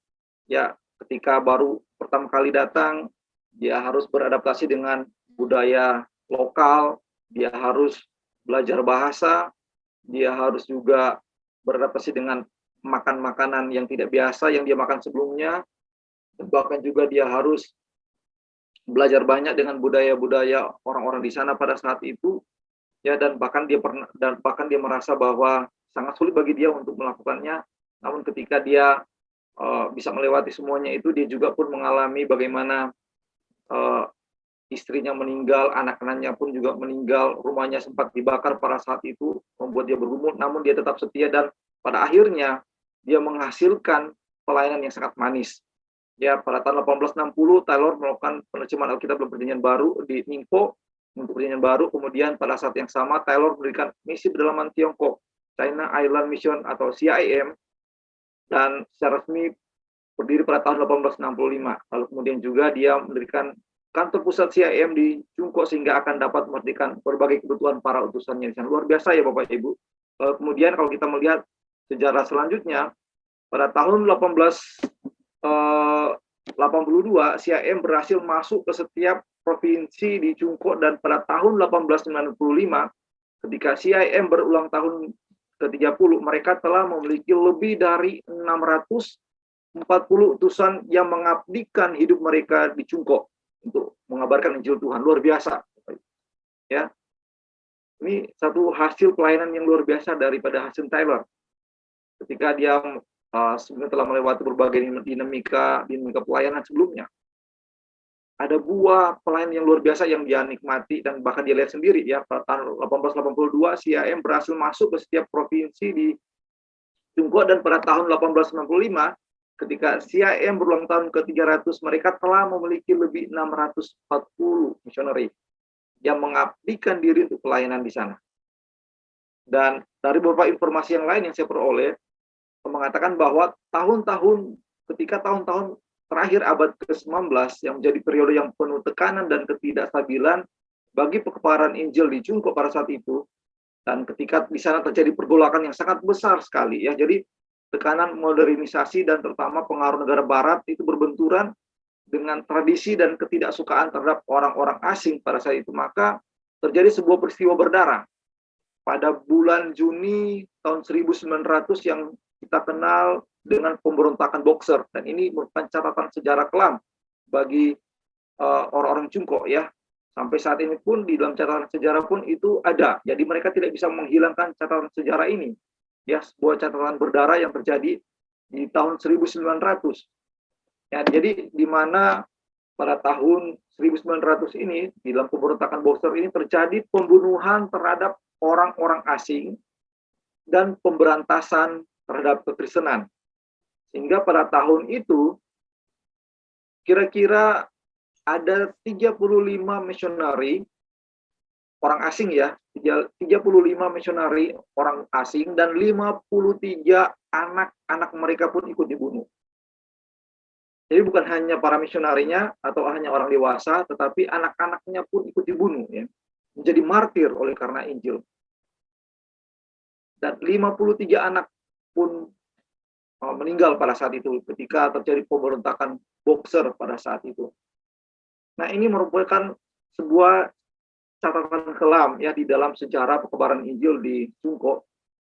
ya ketika baru pertama kali datang, dia harus beradaptasi dengan budaya lokal, dia harus belajar bahasa, dia harus juga beradaptasi dengan makan makanan yang tidak biasa yang dia makan sebelumnya, bahkan juga dia harus belajar banyak dengan budaya-budaya orang-orang di sana pada saat itu, ya, dan bahkan dia merasa bahwa sangat sulit bagi dia untuk melakukannya. Namun ketika dia bisa melewati semuanya itu, dia juga pun mengalami bagaimana istrinya meninggal, anak-anaknya pun juga meninggal, rumahnya sempat dibakar pada saat itu, membuat dia bergumul, namun dia tetap setia dan pada akhirnya dia menghasilkan pelayanan yang sangat manis. Ya, pada tahun 1860 Taylor melakukan penerjemahan Alkitab dalam Perjanjian Baru di Ningpo untuk Perjanjian Baru. Kemudian pada saat yang sama Taylor mendirikan misi pedalaman Tiongkok, China Island Mission atau CIM, dan secara resmi berdiri pada tahun 1865. Lalu kemudian juga dia mendirikan kantor pusat CIM di Chungko sehingga akan dapat memerdekakan berbagai kebutuhan para utusannya di sana. Luar biasa ya Bapak Ibu. Lalu kemudian kalau kita melihat sejarah selanjutnya, pada tahun 1882 CIM berhasil masuk ke setiap provinsi di Chungko, dan pada tahun 1895 ketika CIM berulang tahun ke-30 mereka telah memiliki lebih dari 640 utusan yang mengabdikan hidup mereka di Chungko untuk mengabarkan Injil Tuhan. Luar biasa ya. Ini satu hasil pelayanan yang luar biasa daripada Hudson Taylor ketika dia sebenarnya telah melewati berbagai dinamika pelayanan sebelumnya. Ada buah pelayanan yang luar biasa yang dia nikmati dan bahkan dia lihat sendiri ya. Pada tahun 1882 CIM berhasil masuk ke setiap provinsi di Chungko, dan pada tahun 1895 ketika CIM berulang tahun ke-300 mereka telah memiliki lebih 640 misioneri yang mengabdikan diri untuk pelayanan di sana. Dan dari beberapa informasi yang lain yang saya peroleh mengatakan bahwa ketika tahun-tahun terakhir abad ke-19 yang menjadi periode yang penuh tekanan dan ketidakstabilan bagi pekebaran Injil di Chungko pada saat itu, dan ketika di sana terjadi pergolakan yang sangat besar sekali ya, jadi tekanan modernisasi dan terutama pengaruh negara barat itu berbenturan dengan tradisi dan ketidaksukaan terhadap orang-orang asing pada saat itu, maka terjadi sebuah peristiwa berdarah pada bulan Juni tahun 1900 yang kita kenal dengan pemberontakan Boxer, dan ini merupakan catatan sejarah kelam bagi orang-orang Chungko ya. Sampai saat ini pun di dalam catatan sejarah pun itu ada. Jadi mereka tidak bisa menghilangkan catatan sejarah ini. Ya, sebuah catatan berdarah yang terjadi di tahun 1900. Ya, jadi di mana pada tahun 1900 ini di dalam pemberontakan Boxer ini terjadi pembunuhan terhadap orang-orang asing dan pemberantasan terhadap kekristenan. Sehingga pada tahun itu kira-kira ada 35 misionari orang asing ya, 35 misionari orang asing dan 53 anak-anak mereka pun ikut dibunuh. Jadi bukan hanya para misionarinya atau hanya orang dewasa, tetapi anak-anaknya pun ikut dibunuh ya, menjadi martir oleh karena Injil. Dan 53 anak pun meninggal pada saat itu ketika terjadi pemberontakan Boxer pada saat itu. Nah, ini merupakan sebuah catatan kelam ya di dalam sejarah pekebaran Injil di Chungko.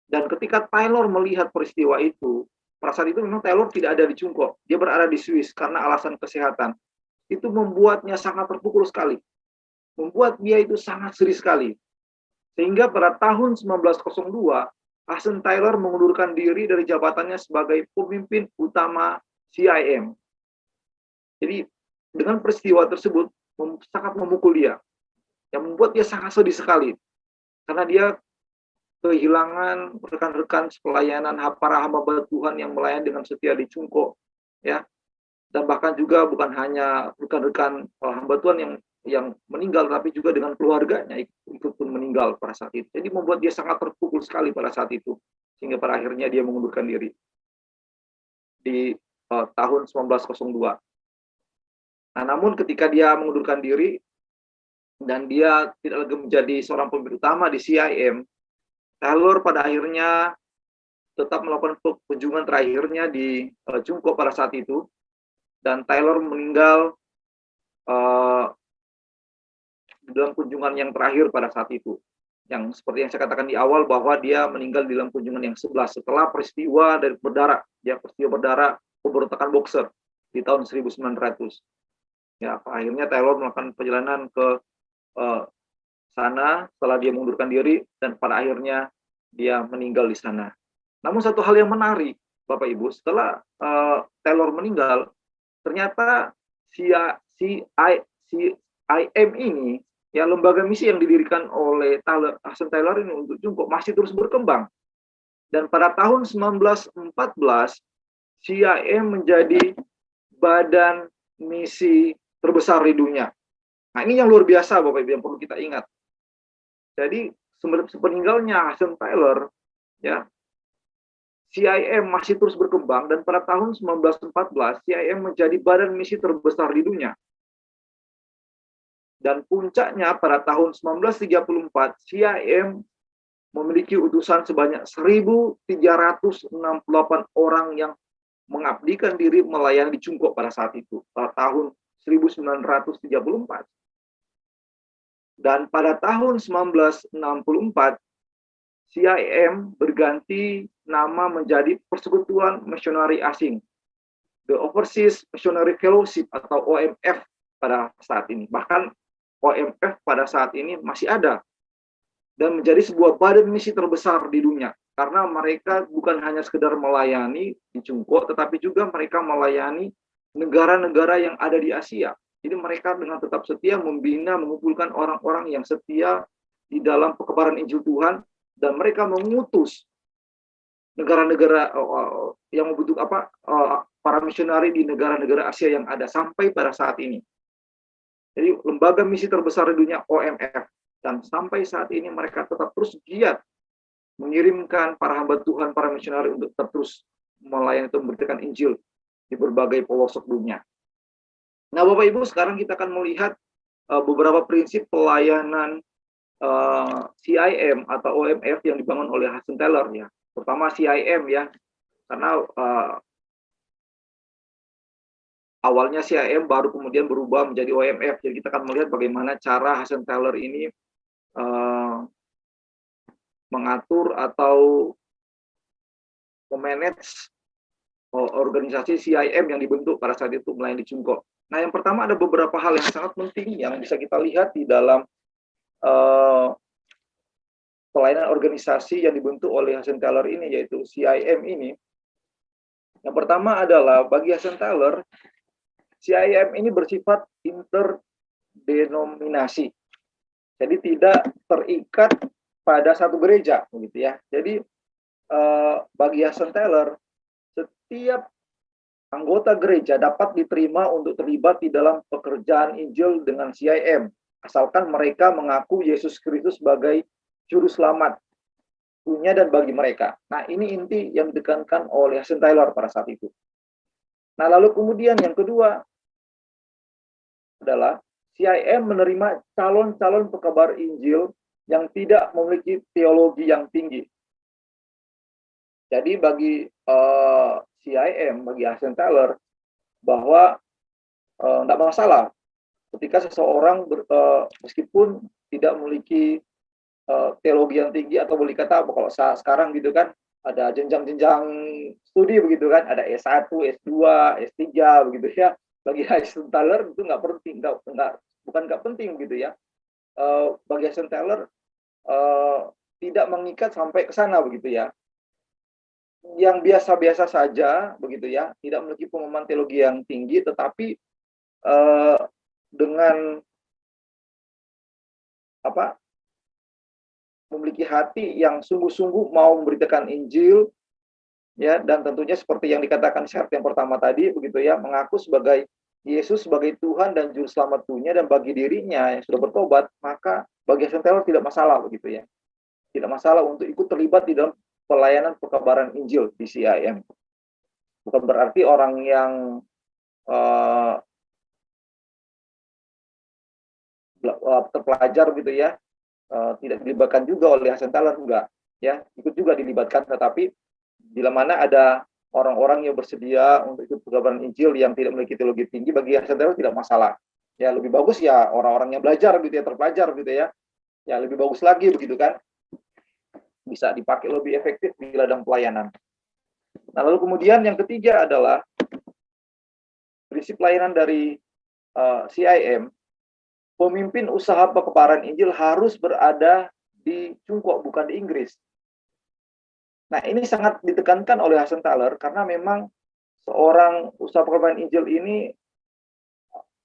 Dan ketika Taylor melihat peristiwa itu, pada saat itu memang Taylor tidak ada di Chungko, dia berada di Swiss karena alasan kesehatan. Itu membuatnya sangat terpukul sekali, membuat dia itu sangat sedih sekali. Sehingga pada tahun 1902 Hudson Taylor mengundurkan diri dari jabatannya sebagai pemimpin utama CIM. Jadi dengan peristiwa tersebut sangat memukul dia, yang membuat dia sangat sedih sekali, karena dia kehilangan rekan-rekan pelayanan para hamba Tuhan yang melayani dengan setia di Chungko, ya, dan bahkan juga bukan hanya rekan-rekan hamba Tuhan yang yang meninggal, tapi juga dengan keluarganya ikut pun meninggal pada saat itu. Jadi membuat dia sangat terpukul sekali pada saat itu, sehingga pada akhirnya dia mengundurkan diri di tahun 1902. Nah, namun ketika dia mengundurkan diri dan dia tidak lagi menjadi seorang pemimpin utama di CIM, Taylor pada akhirnya tetap melakukan kunjungan terakhirnya di Cungko pada saat itu, dan Taylor meninggal dalam kunjungan yang terakhir pada saat itu. Yang seperti yang saya katakan di awal, bahwa dia meninggal di dalam kunjungan yang 11 setelah peristiwa dari berdarah, peristiwa berdarah pemberontakan Boxer di tahun 1900. Ya, akhirnya Taylor melakukan perjalanan ke sana setelah dia mengundurkan diri, dan pada akhirnya dia meninggal di sana. Namun satu hal yang menarik, Bapak Ibu, setelah Taylor meninggal, ternyata CIM ini, ya, lembaga misi yang didirikan oleh Hudson Taylor ini untuk Cungko masih terus berkembang. Dan pada tahun 1914, CIM menjadi badan misi terbesar di dunia. Nah, ini yang luar biasa, Bapak Ibu, yang perlu kita ingat. Jadi sepeninggalnya Hudson Taylor, ya, CIM masih terus berkembang, dan pada tahun 1914 CIM menjadi badan misi terbesar di dunia. Dan puncaknya pada tahun 1934 CIM memiliki utusan sebanyak 1.368 orang yang mengabdikan diri melayani di Cungko pada saat itu, pada tahun 1934. Dan pada tahun 1964, CIM berganti nama menjadi Persekutuan Misionari Asing, The Overseas Missionary Fellowship atau OMF pada saat ini. Bahkan OMF pada saat ini masih ada dan menjadi sebuah badan misi terbesar di dunia, karena mereka bukan hanya sekedar melayani di Cungko, tetapi juga mereka melayani negara-negara yang ada di Asia. Jadi mereka dengan tetap setia membina, mengumpulkan orang-orang yang setia di dalam pekebaran Injil Tuhan, dan mereka mengutus negara-negara yang membutuhkan para misionari di negara-negara Asia yang ada sampai pada saat ini. Jadi lembaga misi terbesar di dunia OMF, dan sampai saat ini mereka tetap terus giat mengirimkan para hamba Tuhan, para misionari untuk tetap terus melayani atau memberitakan Injil di berbagai pelosok dunia. Nah, Bapak Ibu, sekarang kita akan melihat beberapa prinsip pelayanan CIM atau OMF yang dibangun oleh Hudson Taylor, ya. Pertama CIM, ya, karena awalnya CIM baru kemudian berubah menjadi OMF. Jadi kita akan melihat bagaimana cara Hudson Taylor ini mengatur atau memanage organisasi CIM yang dibentuk pada saat itu melayani di Cungko. Nah, yang pertama ada beberapa hal yang sangat penting yang bisa kita lihat di dalam pelayanan organisasi yang dibentuk oleh Hudson Taylor ini, yaitu CIM ini. Yang pertama adalah bagi Hudson Taylor, CIM ini bersifat interdenominasi. Jadi tidak terikat pada satu gereja, begitu ya. Jadi bagi Hudson Taylor, setiap anggota gereja dapat diterima untuk terlibat di dalam pekerjaan Injil dengan CIM, asalkan mereka mengaku Yesus Kristus sebagai juru selamat punya dan bagi mereka. Nah, ini inti yang ditekankan oleh Hudson Taylor pada saat itu. Nah, lalu kemudian yang kedua adalah CIM menerima calon-calon pekabar Injil yang tidak memiliki teologi yang tinggi. Jadi bagi CIM, bagi Hudson Taylor, bahwa tidak masalah ketika seseorang meskipun tidak memiliki teologi yang tinggi, atau boleh kata kalau sekarang gitu kan, ada jenjang-jenjang studi begitu kan, ada S1, S2, S3 begitu ya. Bagi Hudson Taylor itu nggak penting, bukan nggak penting gitu ya. Bagi Hudson Taylor tidak mengikat sampai ke sana begitu ya. Yang biasa-biasa saja begitu ya, tidak memiliki pemahaman teologi yang tinggi, tetapi dengan memiliki hati yang sungguh-sungguh mau memberitakan Injil, ya, dan tentunya seperti yang dikatakan syarat yang pertama tadi begitu ya, mengaku sebagai Yesus sebagai Tuhan dan Juru Selamat dunia, dan bagi dirinya yang sudah bertobat, maka bagi Hudson Taylor tidak masalah begitu ya. Tidak masalah untuk ikut terlibat di dalam pelayanan pekabaran Injil di CIM. Bukan berarti orang yang terpelajar gitu ya, tidak dilibatkan juga oleh Hudson Taylor, enggak ya, ikut juga dilibatkan, tetapi bila mana ada orang-orang yang bersedia untuk ikut pekabaran Injil yang tidak memiliki teologi tinggi, bagi Hudson Taylor tidak masalah. Ya lebih bagus ya orang-orang yang belajar gitu ya, terpelajar gitu ya. Ya lebih bagus lagi begitu kan. Bisa dipakai lebih efektif di ladang pelayanan. Nah, lalu kemudian yang ketiga adalah prinsip pelayanan dari CIM. Pemimpin usaha pekabaran Injil harus berada di Cungkok, bukan di Inggris. Nah, ini sangat ditekankan oleh Hudson Taylor karena memang seorang usaha pekabaran Injil ini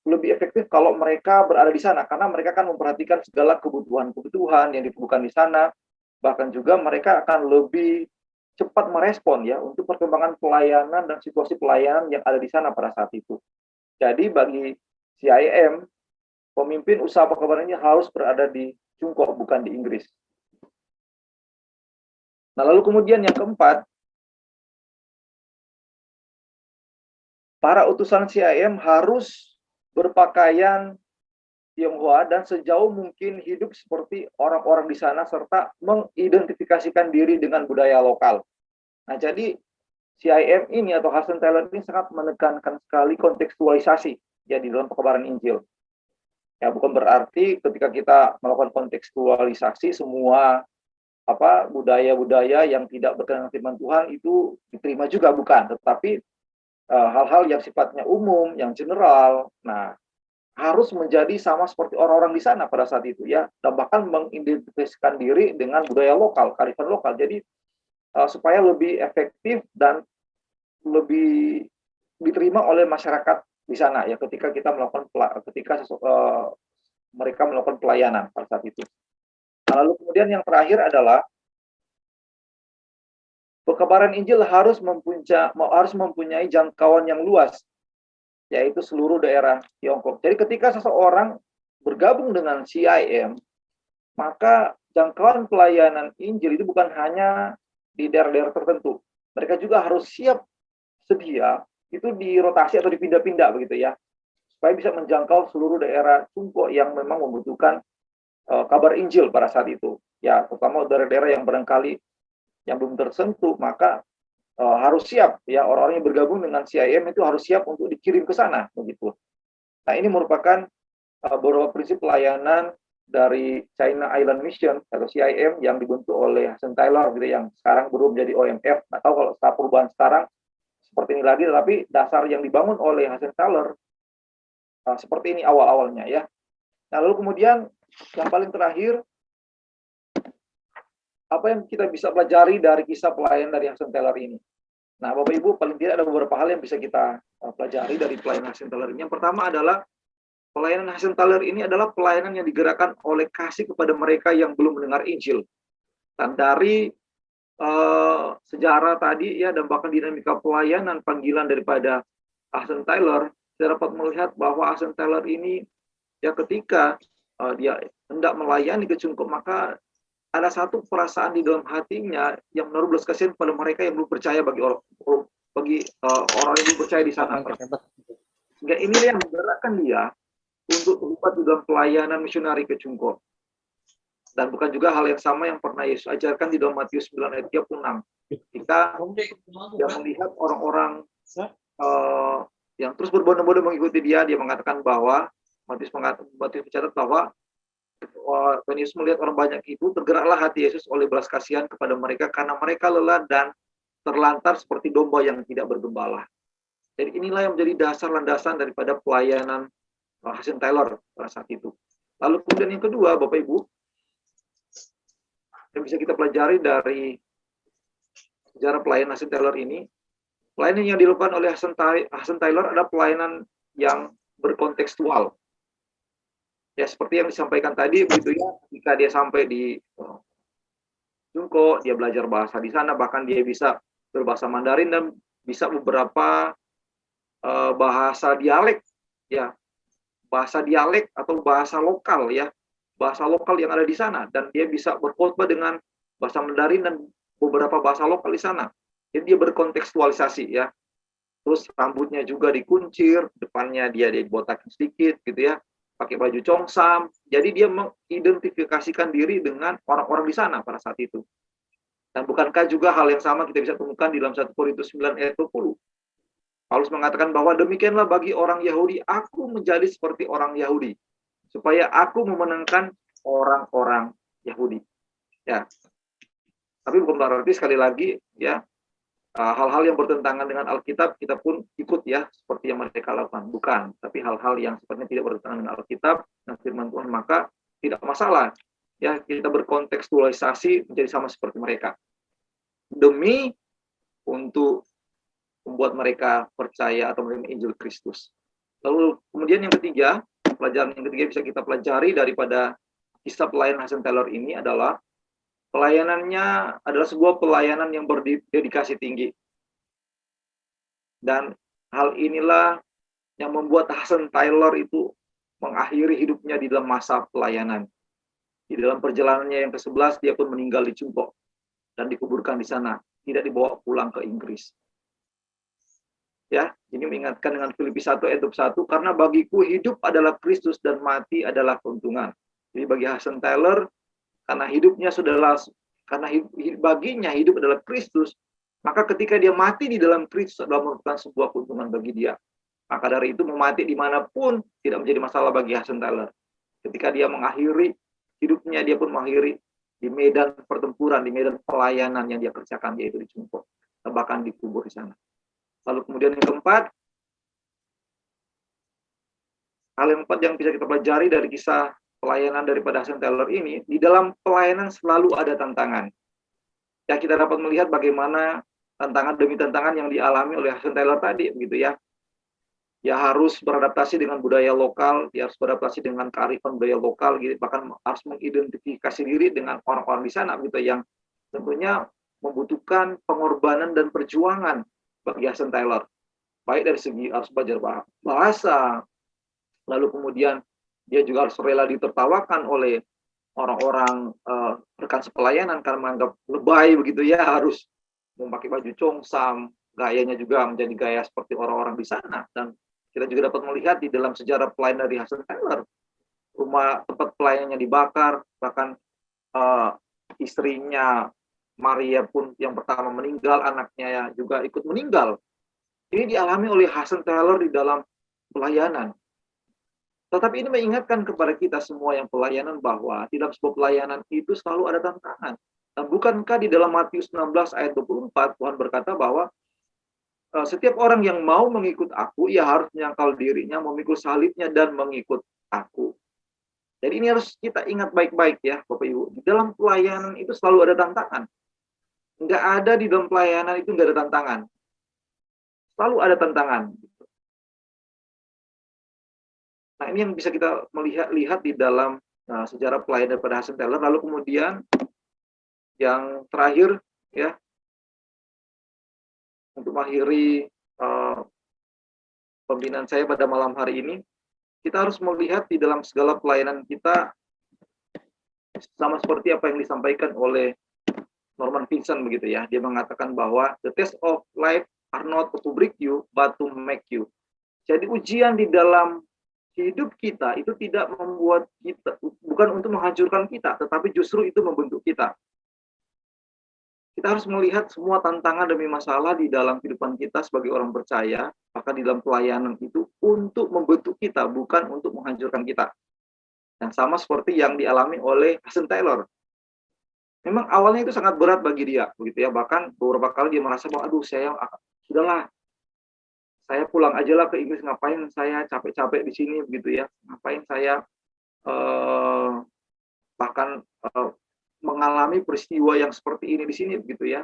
lebih efektif kalau mereka berada di sana, karena mereka akan memperhatikan segala kebutuhan-kebutuhan yang dibutuhkan di sana. Bahkan juga mereka akan lebih cepat merespon ya untuk perkembangan pelayanan dan situasi pelayanan yang ada di sana pada saat itu. Jadi bagi CIM, pemimpin usaha pekabaran ini harus berada di Cungkok, bukan di Inggris. Nah, lalu kemudian yang keempat, para utusan CIM harus berpakaian Tionghoa dan sejauh mungkin hidup seperti orang-orang di sana serta mengidentifikasikan diri dengan budaya lokal. Nah, jadi CIM ini atau Hudson Taylor ini sangat menekankan sekali kontekstualisasi ya di dalam pekabaran Injil. Ya, bukan berarti ketika kita melakukan kontekstualisasi semua budaya-budaya yang tidak berkenan firman Tuhan itu diterima juga, bukan, tetapi hal-hal yang sifatnya umum, yang general, nah harus menjadi sama seperti orang-orang di sana pada saat itu ya, dan bahkan mengidentifikasikan diri dengan budaya lokal, kearifan lokal. Jadi supaya lebih efektif dan lebih diterima oleh masyarakat di sana ya ketika kita melakukan mereka melakukan pelayanan pada saat itu. Nah, lalu kemudian yang terakhir adalah pekabaran Injil harus mempunyai jangkauan yang luas, yaitu seluruh daerah Tiongkok. Jadi ketika seseorang bergabung dengan CIM, maka jangkauan pelayanan Injil itu bukan hanya di daerah-daerah tertentu. Mereka juga harus siap sedia itu dirotasi atau dipindah-pindah begitu ya, supaya bisa menjangkau seluruh daerah Cungkok yang memang membutuhkan kabar Injil pada saat itu. Ya, terutama daerah-daerah yang barangkali yang belum tersentuh, maka harus siap ya, orang-orang yang bergabung dengan CIM itu harus siap untuk dikirim ke sana begitu. Nah, ini merupakan beberapa prinsip pelayanan dari China Island Mission atau CIM yang dibentuk oleh Hudson Taylor gitu, yang sekarang belum menjadi OMF. Atau kalau setelah perubahan sekarang seperti ini lagi, tapi dasar yang dibangun oleh Hudson Taylor seperti ini awal-awalnya ya. Nah, lalu kemudian yang paling terakhir, apa yang kita bisa pelajari dari kisah pelayanan dari Hudson Taylor ini? Nah, Bapak Ibu, paling tidak ada beberapa hal yang bisa kita pelajari dari pelayanan Hudson Taylor ini. Yang pertama adalah pelayanan Hudson Taylor ini adalah pelayanan yang digerakkan oleh kasih kepada mereka yang belum mendengar Injil. Dan dari sejarah tadi ya, dan bahkan dinamika pelayanan panggilan daripada Hudson Taylor, saya dapat melihat bahwa Hudson Taylor ini ya ketika dia hendak melayani ke Cungkok, maka ada satu perasaan di dalam hatinya yang menaruh belas kasihan pada mereka yang belum percaya, bagi orang yang belum percaya di sana. Sehingga inilah yang menggerakkan dia untuk terlibat di dalam pelayanan misionari ke Cungkok. Dan bukan juga hal yang sama yang pernah Yesus ajarkan di dalam Matius 9 ayat 36. Kita yang melihat orang-orang yang terus berbondong-bondong mengikuti dia mengatakan bahwa Matius mencatat bahwa Tuhan Yesus melihat orang banyak itu, tergeraklah hati Yesus oleh belas kasihan kepada mereka karena mereka lelah dan terlantar seperti domba yang tidak bergembala. Jadi inilah yang menjadi dasar landasan daripada pelayanan Hudson Taylor pada saat itu. Lalu kemudian yang kedua, Bapak Ibu, yang bisa kita pelajari dari sejarah pelayanan Hudson Taylor ini, pelayanan yang dilakukan oleh Hudson Taylor adalah pelayanan yang berkontekstual. Ya, seperti yang disampaikan tadi begitu ya, ketika dia sampai di Cungkok, dia belajar bahasa di sana, bahkan dia bisa berbahasa Mandarin dan bisa beberapa bahasa dialek ya, bahasa dialek atau bahasa lokal ya, bahasa lokal yang ada di sana, dan dia bisa berkhotbah dengan bahasa Mandarin dan beberapa bahasa lokal di sana. Jadi dia berkontekstualisasi ya. Terus rambutnya juga dikuncir, depannya dia dibotakin sedikit gitu ya, pakai baju congsam. Jadi dia mengidentifikasikan diri dengan orang-orang di sana pada saat itu. Dan bukankah juga hal yang sama kita bisa temukan di dalam 1 Korintus 9 ayat 20. Paulus mengatakan bahwa demikianlah bagi orang Yahudi, aku menjadi seperti orang Yahudi, supaya aku memenangkan orang-orang Yahudi. Ya, tapi bukan berarti sekali lagi ya, hal-hal yang bertentangan dengan Alkitab kita pun ikut ya, seperti yang mereka lakukan. Bukan, tapi hal-hal yang sepertinya tidak bertentangan dengan Alkitab dan firman Tuhan, maka tidak masalah. Ya, kita berkontekstualisasi menjadi sama seperti mereka. Demi untuk membuat mereka percaya atau menerima Injil Kristus. Lalu kemudian yang ketiga, pelajaran yang ketiga bisa kita pelajari daripada kisah pelayan Hudson Taylor ini adalah pelayanannya adalah sebuah pelayanan yang berdedikasi tinggi. Dan hal inilah yang membuat Hudson Taylor itu mengakhiri hidupnya di dalam masa pelayanan. Di dalam perjalanannya yang ke-11 dia pun meninggal di Cungko dan dikuburkan di sana, tidak dibawa pulang ke Inggris. Ya, ini mengingatkan dengan Filipi 1 ayat 21, karena bagiku hidup adalah Kristus dan mati adalah keuntungan. Jadi bagi Hudson Taylor, karena hidupnya baginya hidup adalah Kristus, maka ketika dia mati di dalam Kristus adalah merupakan sebuah keuntungan bagi dia. Maka dari itu mau mati dimanapun tidak menjadi masalah bagi Hudson Taylor. Ketika dia mengakhiri hidupnya, dia pun mengakhiri di medan pertempuran, di medan pelayanan yang dia kerjakan, yaitu di Cungko, bahkan dikubur di sana. Lalu kemudian yang keempat, hal yang keempat yang bisa kita pelajari dari kisah pelayanan daripada Hudson Taylor ini, di dalam pelayanan selalu ada tantangan. Ya, kita dapat melihat bagaimana tantangan demi tantangan yang dialami oleh Hudson Taylor tadi, begitu ya. Dia harus beradaptasi dengan budaya lokal, dia harus beradaptasi dengan kearifan budaya lokal, gitu, bahkan harus mengidentifikasi diri dengan orang-orang di sana, gitu, yang tentunya membutuhkan pengorbanan dan perjuangan bagi Hudson Taylor. Baik dari segi harus belajar bahasa, lalu kemudian dia juga harus rela ditertawakan oleh orang-orang rekan sepelayanan karena menganggap lebay begitu ya, harus memakai baju congsam, gayanya juga menjadi gaya seperti orang-orang di sana. Dan kita juga dapat melihat di dalam sejarah pelayanan dari Hudson Taylor, rumah tempat pelayanannya dibakar, bahkan istrinya Maria pun yang pertama meninggal, anaknya juga ikut meninggal. Ini dialami oleh Hudson Taylor di dalam pelayanan. Tetapi ini mengingatkan kepada kita semua yang pelayanan bahwa di dalam sebuah pelayanan itu selalu ada tantangan. Dan bukankah di dalam Matius 16 ayat 24 Tuhan berkata bahwa setiap orang yang mau mengikut aku, ia harus menyangkal dirinya, memikul salibnya, dan mengikut aku. Jadi ini harus kita ingat baik-baik ya, Bapak Ibu. Di dalam pelayanan itu selalu ada tantangan. Nggak ada di dalam pelayanan itu nggak ada tantangan. Selalu ada tantangan. Nah, ini yang bisa kita lihat di dalam sejarah pelayanan pada Hudson Taylor. Lalu kemudian yang terakhir ya, untuk mengakhiri pembinaan saya pada malam hari ini, kita harus melihat di dalam segala pelayanan kita sama seperti apa yang disampaikan oleh Norman Vincent begitu ya. Dia mengatakan bahwa the test of life are not to break you but to make you. Jadi ujian di dalam hidup kita itu tidak membuat kita, bukan untuk menghancurkan kita, tetapi justru itu membentuk kita. Kita harus melihat semua tantangan demi masalah di dalam kehidupan kita sebagai orang percaya, bahkan di dalam pelayanan itu untuk membentuk kita, bukan untuk menghancurkan kita. Yang sama seperti yang dialami oleh Hudson Taylor. Memang awalnya itu sangat berat bagi dia, begitu ya. Bahkan beberapa kali dia merasa bahwa, aduh, sudahlah, saya pulang aja lah ke Inggris, ngapain saya capek-capek di sini, begitu ya. Ngapain saya bahkan mengalami peristiwa yang seperti ini di sini, begitu ya.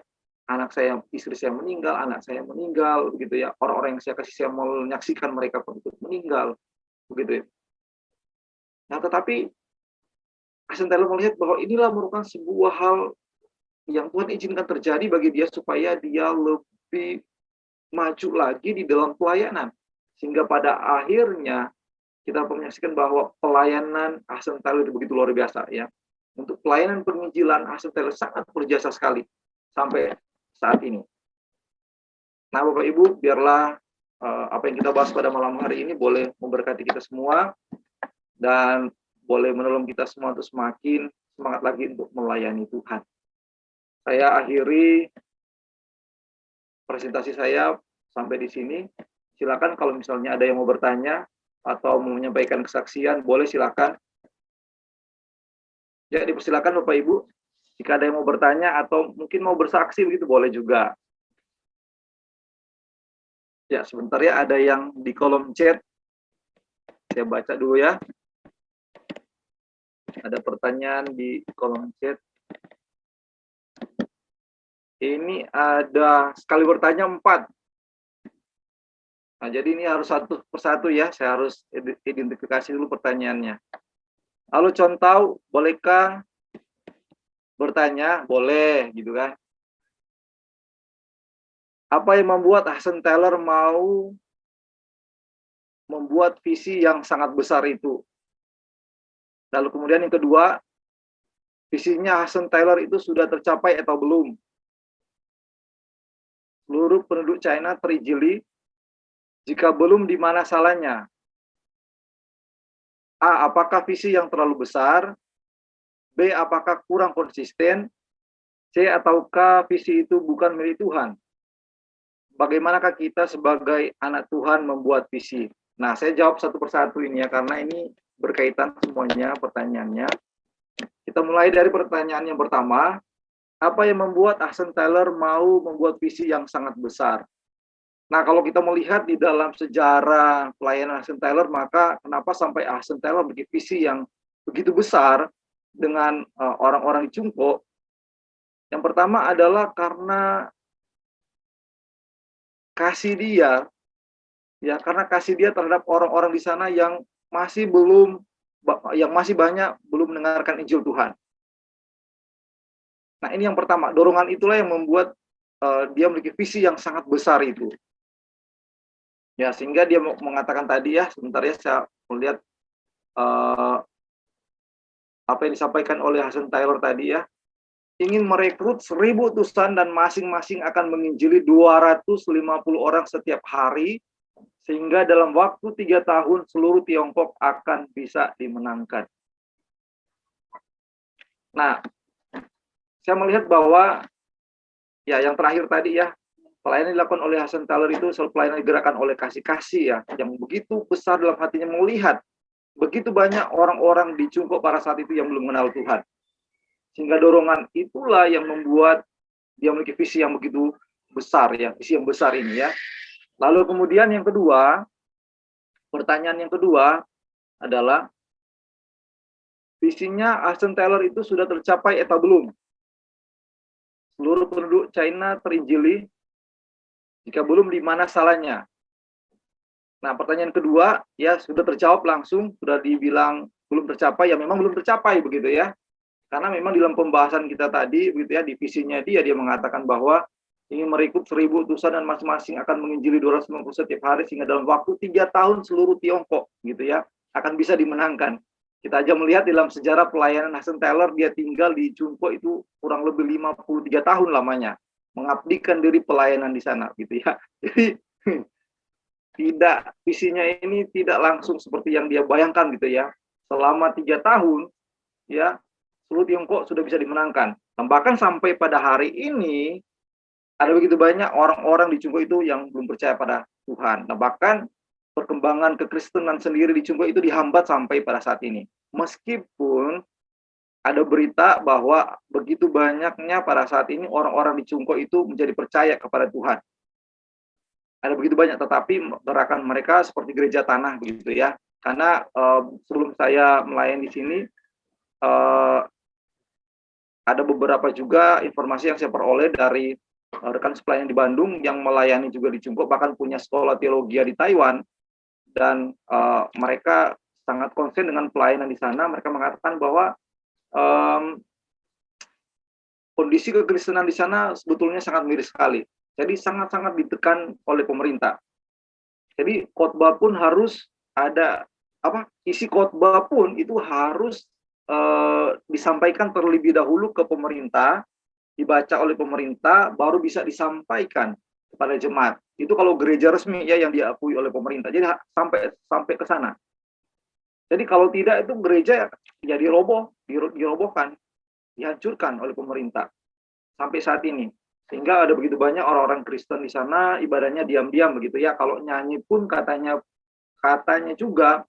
Istri saya meninggal, anak saya meninggal, begitu ya. Orang-orang yang saya kasih, saya mau menyaksikan mereka pun meninggal, begitu ya. Nah, tetapi Hudson Taylor melihat bahwa inilah merupakan sebuah hal yang Tuhan izinkan terjadi bagi dia supaya dia lebih maju lagi di dalam pelayanan. Sehingga pada akhirnya kita menyaksikan bahwa pelayanan Hudson Taylor itu begitu luar biasa ya. Untuk pelayanan penginjilan Hudson Taylor sangat berjasa sekali sampai saat ini. Nah, Bapak Ibu, biarlah apa yang kita bahas pada malam hari ini boleh memberkati kita semua dan boleh menolong kita semua untuk semakin semangat lagi untuk melayani Tuhan. Saya akhiri presentasi saya sampai di sini. Silakan kalau misalnya ada yang mau bertanya atau mau menyampaikan kesaksian, boleh silakan. Ya, dipersilakan Bapak Ibu. Jika ada yang mau bertanya atau mungkin mau bersaksi begitu boleh juga. Ya, sebentar ya, ada yang di kolom chat. Saya baca dulu ya. Ada pertanyaan di kolom chat. Ini ada sekali bertanya 4. Nah, jadi ini harus satu persatu ya. Saya harus identifikasi dulu pertanyaannya. Halo Contau, bolehkah bertanya? Boleh, gitu kan. Apa yang membuat Hudson Taylor mau membuat visi yang sangat besar itu? Lalu kemudian yang kedua, visinya Hudson Taylor itu sudah tercapai atau belum? Seluruh penduduk China terinjili, jika belum di mana salahnya? A. Apakah visi yang terlalu besar? B. Apakah kurang konsisten? C. Ataukah visi itu bukan milik Tuhan? Bagaimanakah kita sebagai anak Tuhan membuat visi? Nah, saya jawab satu persatu ini ya, karena ini berkaitan semuanya pertanyaannya. Kita mulai dari pertanyaan yang pertama. Apa yang membuat Hudson Taylor mau membuat visi yang sangat besar? Nah, kalau kita melihat di dalam sejarah pelayanan Hudson Taylor, maka kenapa sampai Hudson Taylor memiliki visi yang begitu besar dengan orang-orang di Cungko? Yang pertama adalah karena kasih dia, ya, karena kasih dia terhadap orang-orang di sana yang masih banyak belum mendengarkan Injil Tuhan. Nah, ini yang pertama, dorongan itulah yang membuat dia memiliki visi yang sangat besar itu. Ya, sehingga dia mengatakan tadi ya, sebentar ya, saya melihat apa yang disampaikan oleh Hudson Taylor tadi ya, ingin merekrut 1.000 utusan dan masing-masing akan menginjili 250 orang setiap hari, sehingga dalam waktu 3 tahun seluruh Tiongkok akan bisa dimenangkan. Nah, saya melihat bahwa ya yang terakhir tadi ya, pelayanan dilakukan oleh Hudson Taylor itu pelayanan digerakkan oleh kasih-kasih ya, yang begitu besar dalam hatinya melihat begitu banyak orang-orang di Cungko pada saat itu yang belum mengenal Tuhan. Sehingga dorongan itulah yang membuat dia memiliki visi yang begitu besar ya, visi yang besar ini ya. Lalu kemudian yang kedua, pertanyaan yang kedua adalah visinya Hudson Taylor itu sudah tercapai atau belum? Seluruh penduduk China terinjili, jika belum di mana salahnya? Nah, pertanyaan kedua ya sudah terjawab langsung, sudah dibilang belum tercapai, ya memang belum tercapai begitu ya. Karena memang dalam pembahasan kita tadi, begitu ya, divisinya dia mengatakan bahwa ingin merekrut 1.000 utusan dan masing-masing akan menginjili 250 setiap hari, sehingga dalam waktu 3 tahun seluruh Tiongkok, gitu ya, akan bisa dimenangkan. Kita aja melihat dalam sejarah pelayanan Hudson Taylor, dia tinggal di Cungko itu kurang lebih 53 tahun lamanya, mengabdikan diri pelayanan di sana, gitu ya. Jadi visinya ini tidak langsung seperti yang dia bayangkan, gitu ya. Selama 3 tahun, ya, seluruh Tiongkok sudah bisa dimenangkan. Dan bahkan sampai pada hari ini, ada begitu banyak orang-orang di Cungko itu yang belum percaya pada Tuhan. Nah, bahkan perkembangan kekristenan sendiri di Cungko itu dihambat sampai pada saat ini. Meskipun ada berita bahwa begitu banyaknya pada saat ini orang-orang di Cungko itu menjadi percaya kepada Tuhan. Ada begitu banyak, tetapi gerakan mereka seperti gereja tanah begitu ya. Karena sebelum saya melayani di sini, ada beberapa juga informasi yang saya peroleh dari rekan sepelayan di Bandung yang melayani juga di Cungko, bahkan punya sekolah teologi di Taiwan, dan mereka sangat konsen dengan pelayanan di sana. Mereka mengatakan bahwa kondisi kekristenan di sana sebetulnya sangat miris sekali. Jadi sangat-sangat ditekan oleh pemerintah. Jadi khotbah pun harus ada isi khotbah pun itu harus disampaikan terlebih dahulu ke pemerintah, dibaca oleh pemerintah, baru bisa disampaikan kepada jemaat. Itu kalau gereja resmi ya yang diakui oleh pemerintah. Jadi sampai ke sana. Jadi kalau tidak itu gereja ya dirobohkan, dihancurkan oleh pemerintah sampai saat ini. Sehingga ada begitu banyak orang-orang Kristen di sana ibadahnya diam-diam begitu ya. Kalau nyanyi pun katanya juga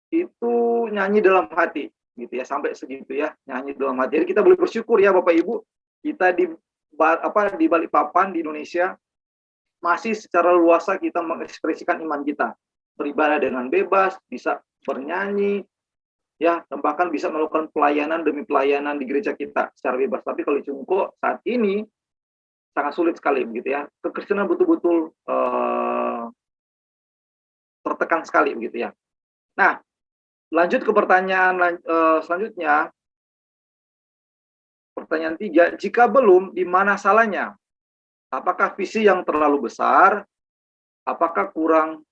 itu nyanyi dalam hati gitu ya, sampai segitu ya, nyanyi dalam hati. Jadi kita boleh bersyukur ya Bapak Ibu, kita di Balikpapan di Indonesia masih secara luasa kita mengekspresikan iman kita, beribadah dengan bebas, bisa bernyanyi ya, dan bahkan bisa melakukan pelayanan demi pelayanan di gereja kita secara bebas. Tapi kalau di Cungko saat ini sangat sulit sekali begitu ya, kekristenan betul-betul tertekan sekali begitu ya. Nah, lanjut ke pertanyaan selanjutnya. Pertanyaan 3, jika belum, di mana salahnya? Apakah visi yang terlalu besar? Apakah kurang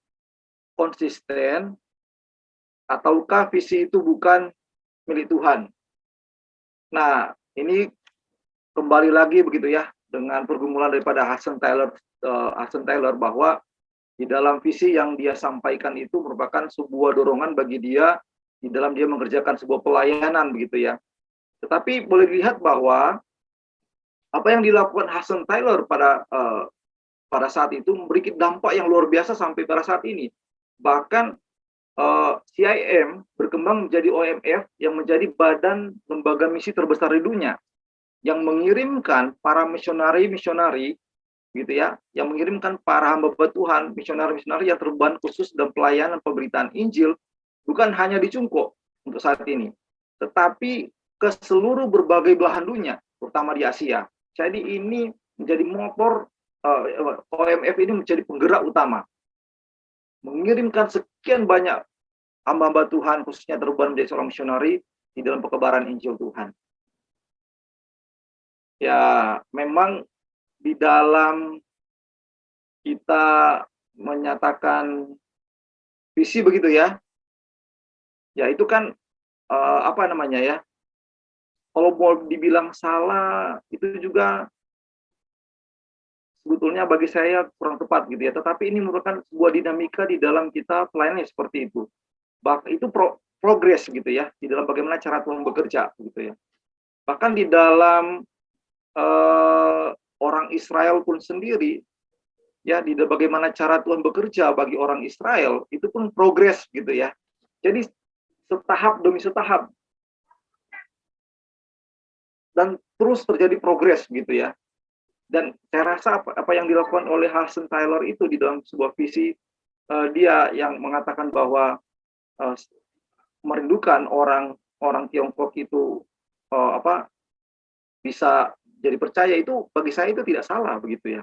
konsisten? Ataukah visi itu bukan milik Tuhan? Nah, ini kembali lagi begitu ya, dengan pergumulan daripada Hudson Taylor bahwa di dalam visi yang dia sampaikan itu merupakan sebuah dorongan bagi dia di dalam dia mengerjakan sebuah pelayanan begitu ya. Tetapi boleh dilihat bahwa apa yang dilakukan Hudson Taylor pada saat itu memberikan dampak yang luar biasa sampai pada saat ini. Bahkan CIM berkembang menjadi OMF yang menjadi badan lembaga misi terbesar di dunia yang mengirimkan para misionari gitu ya, yang mengirimkan para hamba Tuhan, misionari yang terban khusus dalam pelayanan pemberitaan Injil, bukan hanya di Cungko untuk saat ini, tetapi ke seluruh berbagai belahan dunia, terutama di Asia. Jadi ini menjadi motor, OMF ini menjadi penggerak utama, mengirimkan sekian banyak hamba-hamba Tuhan, khususnya terban menjadi seorang misionari di dalam pekebaran Injil Tuhan. Ya, memang di dalam kita menyatakan visi begitu ya, ya itu kan apa namanya ya, kalau mau dibilang salah itu juga sebetulnya bagi saya kurang tepat gitu ya, tetapi ini merupakan sebuah dinamika di dalam kita pelayanan seperti itu. Bahkan itu progres gitu ya, di dalam bagaimana cara Tuhan bekerja gitu ya. Bahkan di dalam orang Israel pun sendiri ya, di bagaimana cara Tuhan bekerja bagi orang Israel itu pun progres gitu ya. Jadi setahap demi setahap dan terus terjadi progres gitu ya. Dan saya rasa apa yang dilakukan oleh Hudson Taylor itu di dalam sebuah visi dia yang mengatakan bahwa merindukan orang Tiongkok itu bisa jadi percaya, itu bagi saya itu tidak salah begitu ya.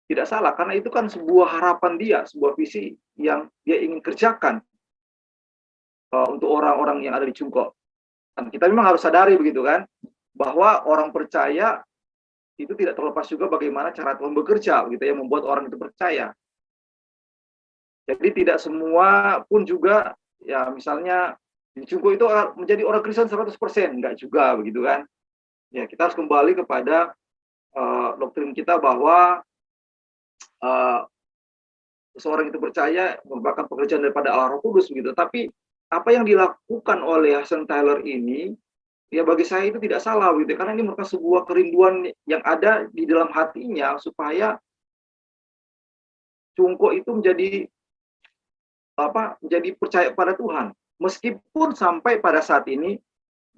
Tidak salah, karena itu kan sebuah harapan dia, sebuah visi yang dia ingin kerjakan untuk orang-orang yang ada di Cungko. Dan kita memang harus sadari begitu kan, bahwa orang percaya itu tidak terlepas juga bagaimana cara Tuhan bekerja, gitu ya, membuat orang itu percaya. Jadi tidak semua pun juga, ya misalnya di Cungko itu menjadi orang Kristen 100%, enggak juga begitu kan. Ya, kita harus kembali kepada doktrin kita bahwa seseorang itu percaya merupakan pekerjaan daripada Allah Roh Kudus begitu. Tapi apa yang dilakukan oleh Hudson Taylor ini, ya bagi saya itu tidak salah begitu, karena ini merupakan sebuah kerinduan yang ada di dalam hatinya supaya Cungko itu menjadi percaya pada Tuhan, meskipun sampai pada saat ini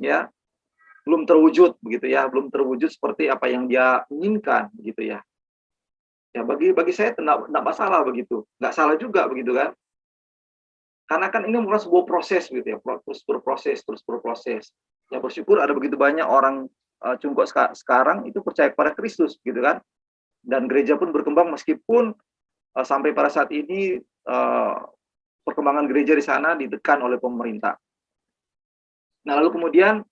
ya belum terwujud begitu ya, belum terwujud seperti apa yang dia inginkan begitu ya. Ya bagi saya tidak masalah begitu, nggak salah juga begitu kan. Karena kan ini merupakan sebuah proses gitu ya, terus berproses. Ya bersyukur ada begitu banyak orang Cungko sekarang itu percaya kepada Kristus gitu kan. Dan gereja pun berkembang meskipun sampai pada saat ini perkembangan gereja di sana ditekan oleh pemerintah. Nah, lalu kemudian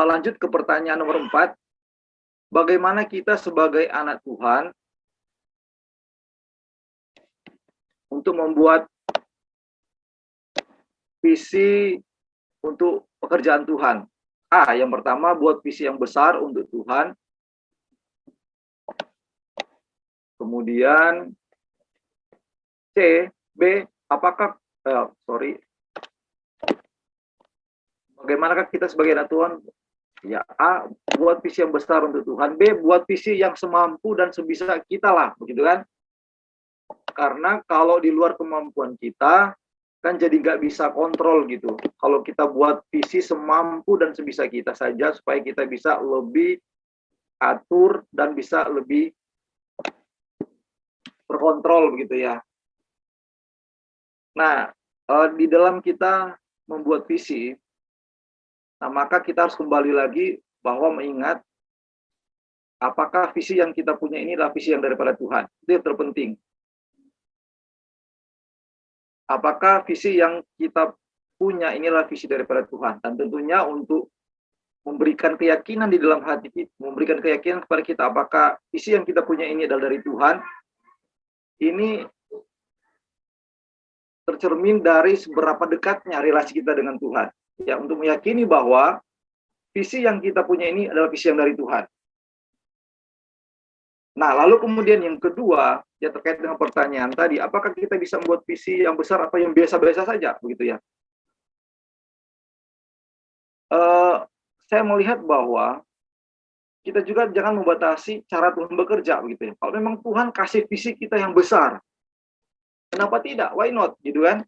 lanjut ke pertanyaan nomor 4. Bagaimana kita sebagai anak Tuhan untuk membuat visi untuk pekerjaan Tuhan. A, yang pertama buat visi yang besar untuk Tuhan. Kemudian C, B, apakah bagaimanakah kita sebagai anak Tuhan? Ya, A, buat visi yang besar untuk Tuhan. B, buat visi yang semampu dan sebisa kita lah, begitu kan? Karena kalau di luar kemampuan kita, kan jadi nggak bisa kontrol gitu. Kalau kita buat visi semampu dan sebisa kita saja, supaya kita bisa lebih atur dan bisa lebih berkontrol begitu ya. Nah, di dalam kita membuat visi, nah maka kita harus kembali lagi bahwa mengingat apakah visi yang kita punya ini adalah visi yang daripada Tuhan. Itu yang terpenting. Apakah visi yang kita punya inilah visi daripada Tuhan. Dan tentunya untuk memberikan keyakinan di dalam hati kita, memberikan keyakinan kepada kita apakah visi yang kita punya ini adalah dari Tuhan, ini tercermin dari seberapa dekatnya relasi kita dengan Tuhan. Ya, untuk meyakini bahwa visi yang kita punya ini adalah visi yang dari Tuhan. Nah, lalu kemudian yang kedua, ya terkait dengan pertanyaan tadi, apakah kita bisa membuat visi yang besar atau yang biasa-biasa saja, begitu ya? Saya melihat bahwa kita juga jangan membatasi cara Tuhan bekerja, begitu ya. Kalau memang Tuhan kasih visi kita yang besar, kenapa tidak? Why not, gitu kan?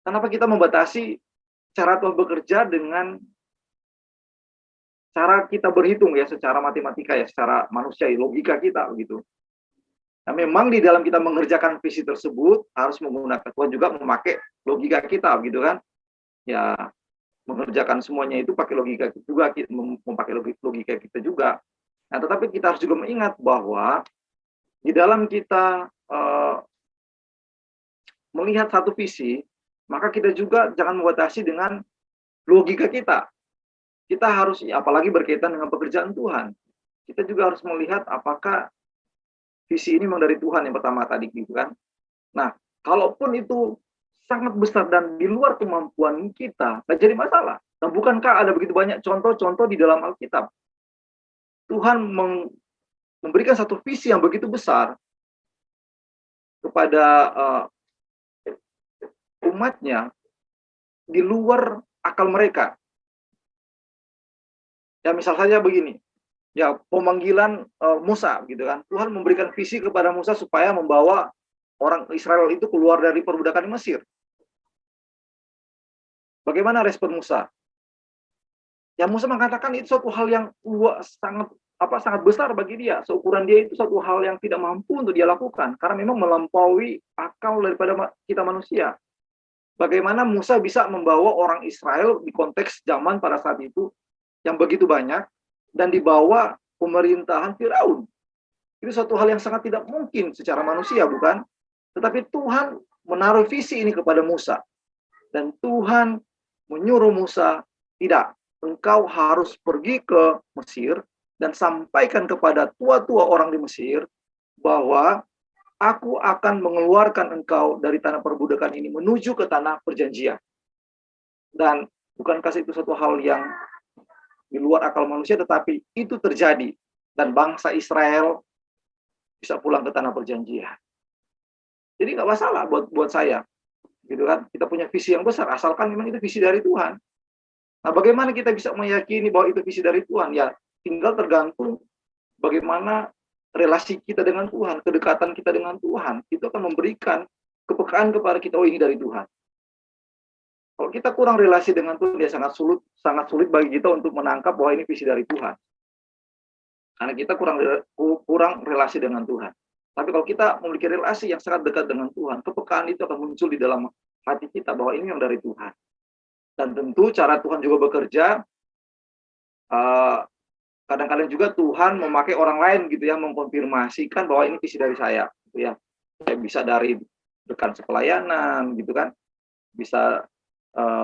Kenapa kita membatasi cara Tuhan bekerja dengan cara kita berhitung ya, secara matematika ya, secara manusia, logika kita begitu. Nah, memang di dalam kita mengerjakan visi tersebut harus menggunakan Tuhan juga memakai logika kita gitu kan. Ya, mengerjakan semuanya itu pakai logika juga, memakai logika kita juga. Nah, tetapi kita harus juga mengingat bahwa di dalam kita melihat satu visi, maka kita juga jangan membatasi dengan logika kita. Kita harus, apalagi berkaitan dengan pekerjaan Tuhan, kita juga harus melihat apakah visi ini memang dari Tuhan yang pertama tadi gitu kan. Nah, kalaupun itu sangat besar dan di luar kemampuan kita, nggak jadi masalah. Nah, bukankah ada begitu banyak contoh-contoh di dalam Alkitab? Tuhan memberikan satu visi yang begitu besar kepada umatnya di luar akal mereka. Ya misal saja begini, ya pemanggilan Musa gitu kan. Tuhan memberikan visi kepada Musa supaya membawa orang Israel itu keluar dari perbudakan di Mesir. Bagaimana respon Musa? Ya Musa mengatakan itu suatu hal yang sangat besar bagi dia. Seukuran dia itu suatu hal yang tidak mampu untuk dia lakukan karena memang melampaui akal daripada kita manusia. Bagaimana Musa bisa membawa orang Israel di konteks zaman pada saat itu yang begitu banyak dan dibawa pemerintahan Firaun. Itu suatu hal yang sangat tidak mungkin secara manusia, bukan? Tetapi Tuhan menaruh visi ini kepada Musa. Dan Tuhan menyuruh Musa, tidak, engkau harus pergi ke Mesir dan sampaikan kepada tua-tua orang di Mesir bahwa aku akan mengeluarkan engkau dari tanah perbudakan ini menuju ke tanah perjanjian. Dan bukankah itu suatu hal yang di luar akal manusia, tetapi itu terjadi dan bangsa Israel bisa pulang ke tanah perjanjian. Jadi nggak masalah buat saya, gitu kan? Kita punya visi yang besar, asalkan memang itu visi dari Tuhan. Nah, bagaimana kita bisa meyakini bahwa itu visi dari Tuhan? Ya, tinggal tergantung bagaimana relasi kita dengan Tuhan, kedekatan kita dengan Tuhan. Itu akan memberikan kepekaan kepada kita, oh ini dari Tuhan. Kalau kita kurang relasi dengan Tuhan, dia sangat sulit bagi kita untuk menangkap bahwa ini visi dari Tuhan. Karena kita kurang relasi dengan Tuhan. Tapi kalau kita memiliki relasi yang sangat dekat dengan Tuhan, kepekaan itu akan muncul di dalam hati kita bahwa ini yang dari Tuhan. Dan tentu cara Tuhan juga bekerja, kadang-kadang juga Tuhan memakai orang lain gitu ya, mengkonfirmasikan bahwa ini visi dari saya. Gitu ya. Bisa dari rekan sepelayanan gitu kan, bisa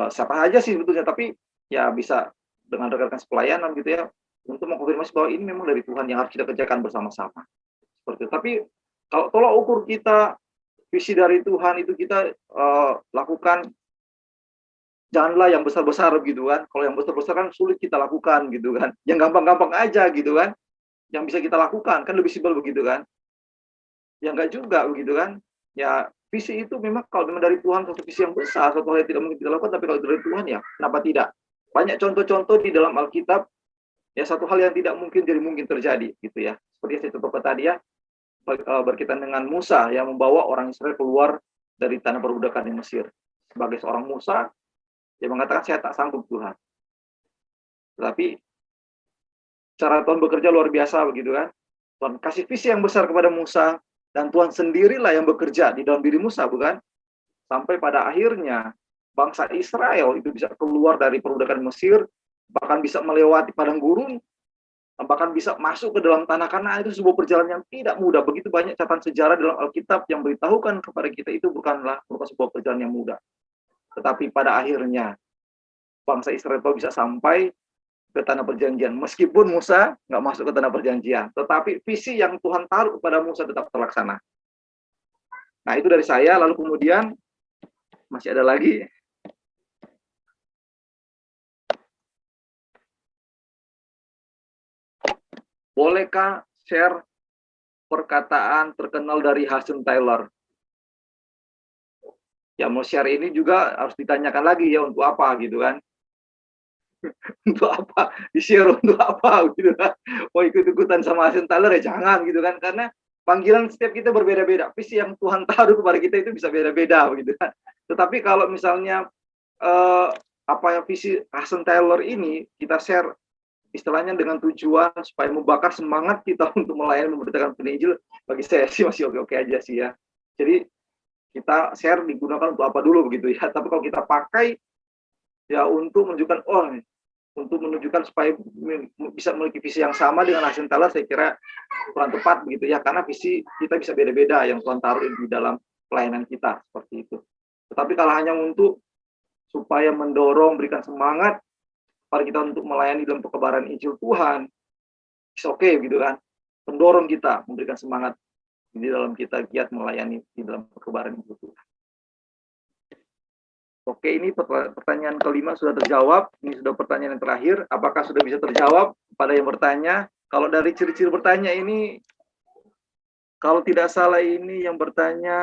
siapa aja sih sebetulnya, tapi ya bisa dengan rekan-rekan pelayanan gitu ya, untuk mengkonfirmasi bahwa ini memang dari Tuhan yang harus kita kerjakan bersama-sama. Seperti itu. Tapi kalau tolak ukur kita visi dari Tuhan itu kita lakukan, janganlah yang besar-besar gitu kan. Kalau yang besar-besar kan sulit kita lakukan gitu kan. Yang gampang-gampang aja gitu kan, yang bisa kita lakukan kan lebih simpel begitu kan. Ya enggak juga begitu kan. Ya visi itu memang kalau memang dari Tuhan satu visi yang besar, satu hal yang tidak mungkin kita lakukan, tapi kalau dari Tuhan ya kenapa tidak. Banyak contoh-contoh di dalam Alkitab, ya satu hal yang tidak mungkin jadi mungkin terjadi gitu ya. Seperti yang saya contohkan tadi ya, berkaitan dengan Musa yang membawa orang Israel keluar dari tanah perbudakan di Mesir. Sebagai seorang Musa, dia mengatakan saya tak sanggup Tuhan. Tetapi cara Tuhan bekerja luar biasa begitu kan. Tuhan kasih visi yang besar kepada Musa, dan Tuhan sendirilah yang bekerja di dalam diri Musa, bukan? Sampai pada akhirnya bangsa Israel itu bisa keluar dari perbudakan Mesir, bahkan bisa melewati padang gurun, bahkan bisa masuk ke dalam tanah Kanaan. Itu sebuah perjalanan yang tidak mudah. Begitu banyak catatan sejarah dalam Alkitab yang beritahukan kepada kita itu bukan sebuah perjalanan yang mudah. Tetapi pada akhirnya bangsa Israel bisa sampai ke tanah perjanjian. Meskipun Musa nggak masuk ke tanah perjanjian, tetapi visi yang Tuhan taruh kepada Musa tetap terlaksana. Nah, itu dari saya. Lalu kemudian masih ada lagi. Bolehkah share perkataan terkenal dari Hudson Taylor? Ya, mau share ini juga harus ditanyakan lagi ya, untuk apa gitu kan. Untuk apa? Di-share untuk apa gitu kan. Mau ikut-ikutan sama Hudson Taylor ya jangan gitu kan. Karena panggilan setiap kita berbeda-beda. Visi yang Tuhan taruh kepada kita itu bisa beda-beda gitu kan. Tetapi kalau misalnya visi Hudson Taylor ini kita share istilahnya dengan tujuan supaya membakar semangat kita untuk melayani, memberitakan penginjil, bagi saya sih masih oke-oke aja sih ya. Jadi kita share digunakan untuk apa dulu begitu ya. Tapi kalau kita pakai ya untuk menunjukkan supaya bisa memiliki visi yang sama dengan Hudson Taylor, saya kira kurang tepat begitu ya, karena visi kita bisa beda-beda yang Tuhan taruh di dalam pelayanan kita seperti itu. Tetapi kalau hanya untuk supaya mendorong, berikan semangat pada kita untuk melayani dalam pekebaran Injil Tuhan, it's okay gitu kan. Mendorong kita, memberikan semangat di dalam kita giat melayani di dalam pekebaran Injil Tuhan. Oke, ini pertanyaan kelima sudah terjawab. Ini sudah pertanyaan yang terakhir. Apakah sudah bisa terjawab pada yang bertanya? Kalau dari ciri-ciri bertanya ini, kalau tidak salah ini yang bertanya,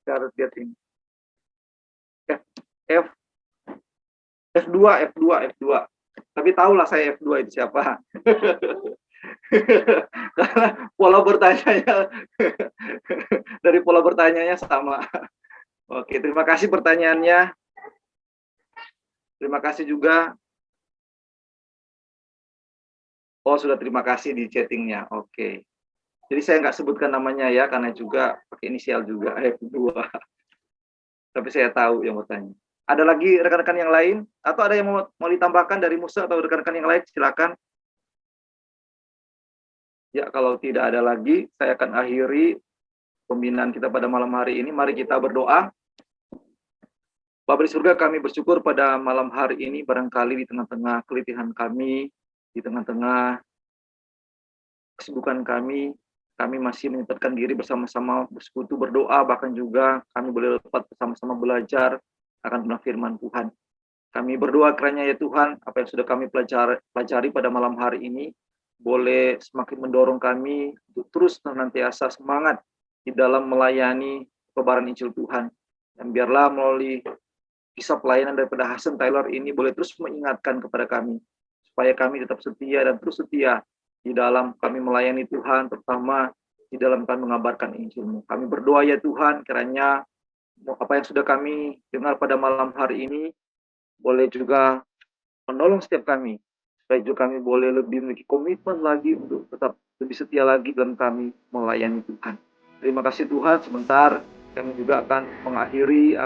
saya harus lihat ini. F2. Tapi tahulah saya F2 itu siapa. Karena pola bertanyanya dari pola bertanyanya sama. Oke, terima kasih pertanyaannya. Terima kasih juga. Oh, sudah terima kasih di chattingnya. Oke. Jadi saya nggak sebutkan namanya ya, karena juga pakai inisial juga, F2. Tapi saya tahu yang bertanya. Ada lagi rekan-rekan yang lain? Atau ada yang mau ditambahkan dari Musa atau rekan-rekan yang lain? Silakan. Ya, kalau tidak ada lagi, saya akan akhiri pembinaan kita pada malam hari ini. Mari kita berdoa. Bapa di surga, kami bersyukur pada malam hari ini, barangkali di tengah-tengah keletihan kami, di tengah-tengah kesibukan kami masih menyempatkan diri bersama-sama bersekutu, berdoa, bahkan juga kami boleh dapat bersama-sama belajar akan firman Tuhan. Kami berdoa kiranya ya Tuhan, apa yang sudah kami pelajari pada malam hari ini, boleh semakin mendorong kami untuk terus senantiasa semangat di dalam melayani pekebaran Injil Tuhan. Dan biarlah melalui kisah pelayanan daripada Hudson Taylor ini boleh terus mengingatkan kepada kami, supaya kami tetap setia dan terus setia di dalam kami melayani Tuhan, terutama di dalam kami mengabarkan Injil-Mu. Kami berdoa ya Tuhan, kiranya apa yang sudah kami dengar pada malam hari ini boleh juga menolong setiap kami, supaya juga kami boleh lebih memiliki komitmen lagi untuk tetap lebih setia lagi dalam kami melayani Tuhan. Terima kasih Tuhan. Sebentar kami juga akan mengakhiri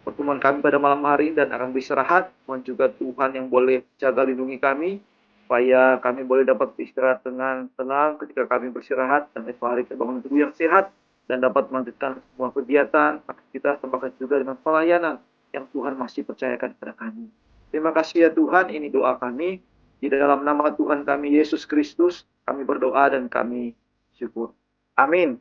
pertemuan kami pada malam hari ini dan akan beristirahat. Mohon juga Tuhan yang boleh jaga lindungi kami, supaya kami boleh dapat beristirahat dengan tenang ketika kami beristirahat, dan esok hari kita bangun tubuh yang sehat dan dapat melanjutkan semua kegiatan, aktivitas, termasuk juga dengan pelayanan yang Tuhan masih percayakan kepada kami. Terima kasih ya Tuhan, ini doa kami. Di dalam nama Tuhan kami Yesus Kristus, kami berdoa dan kami syukur. Amin.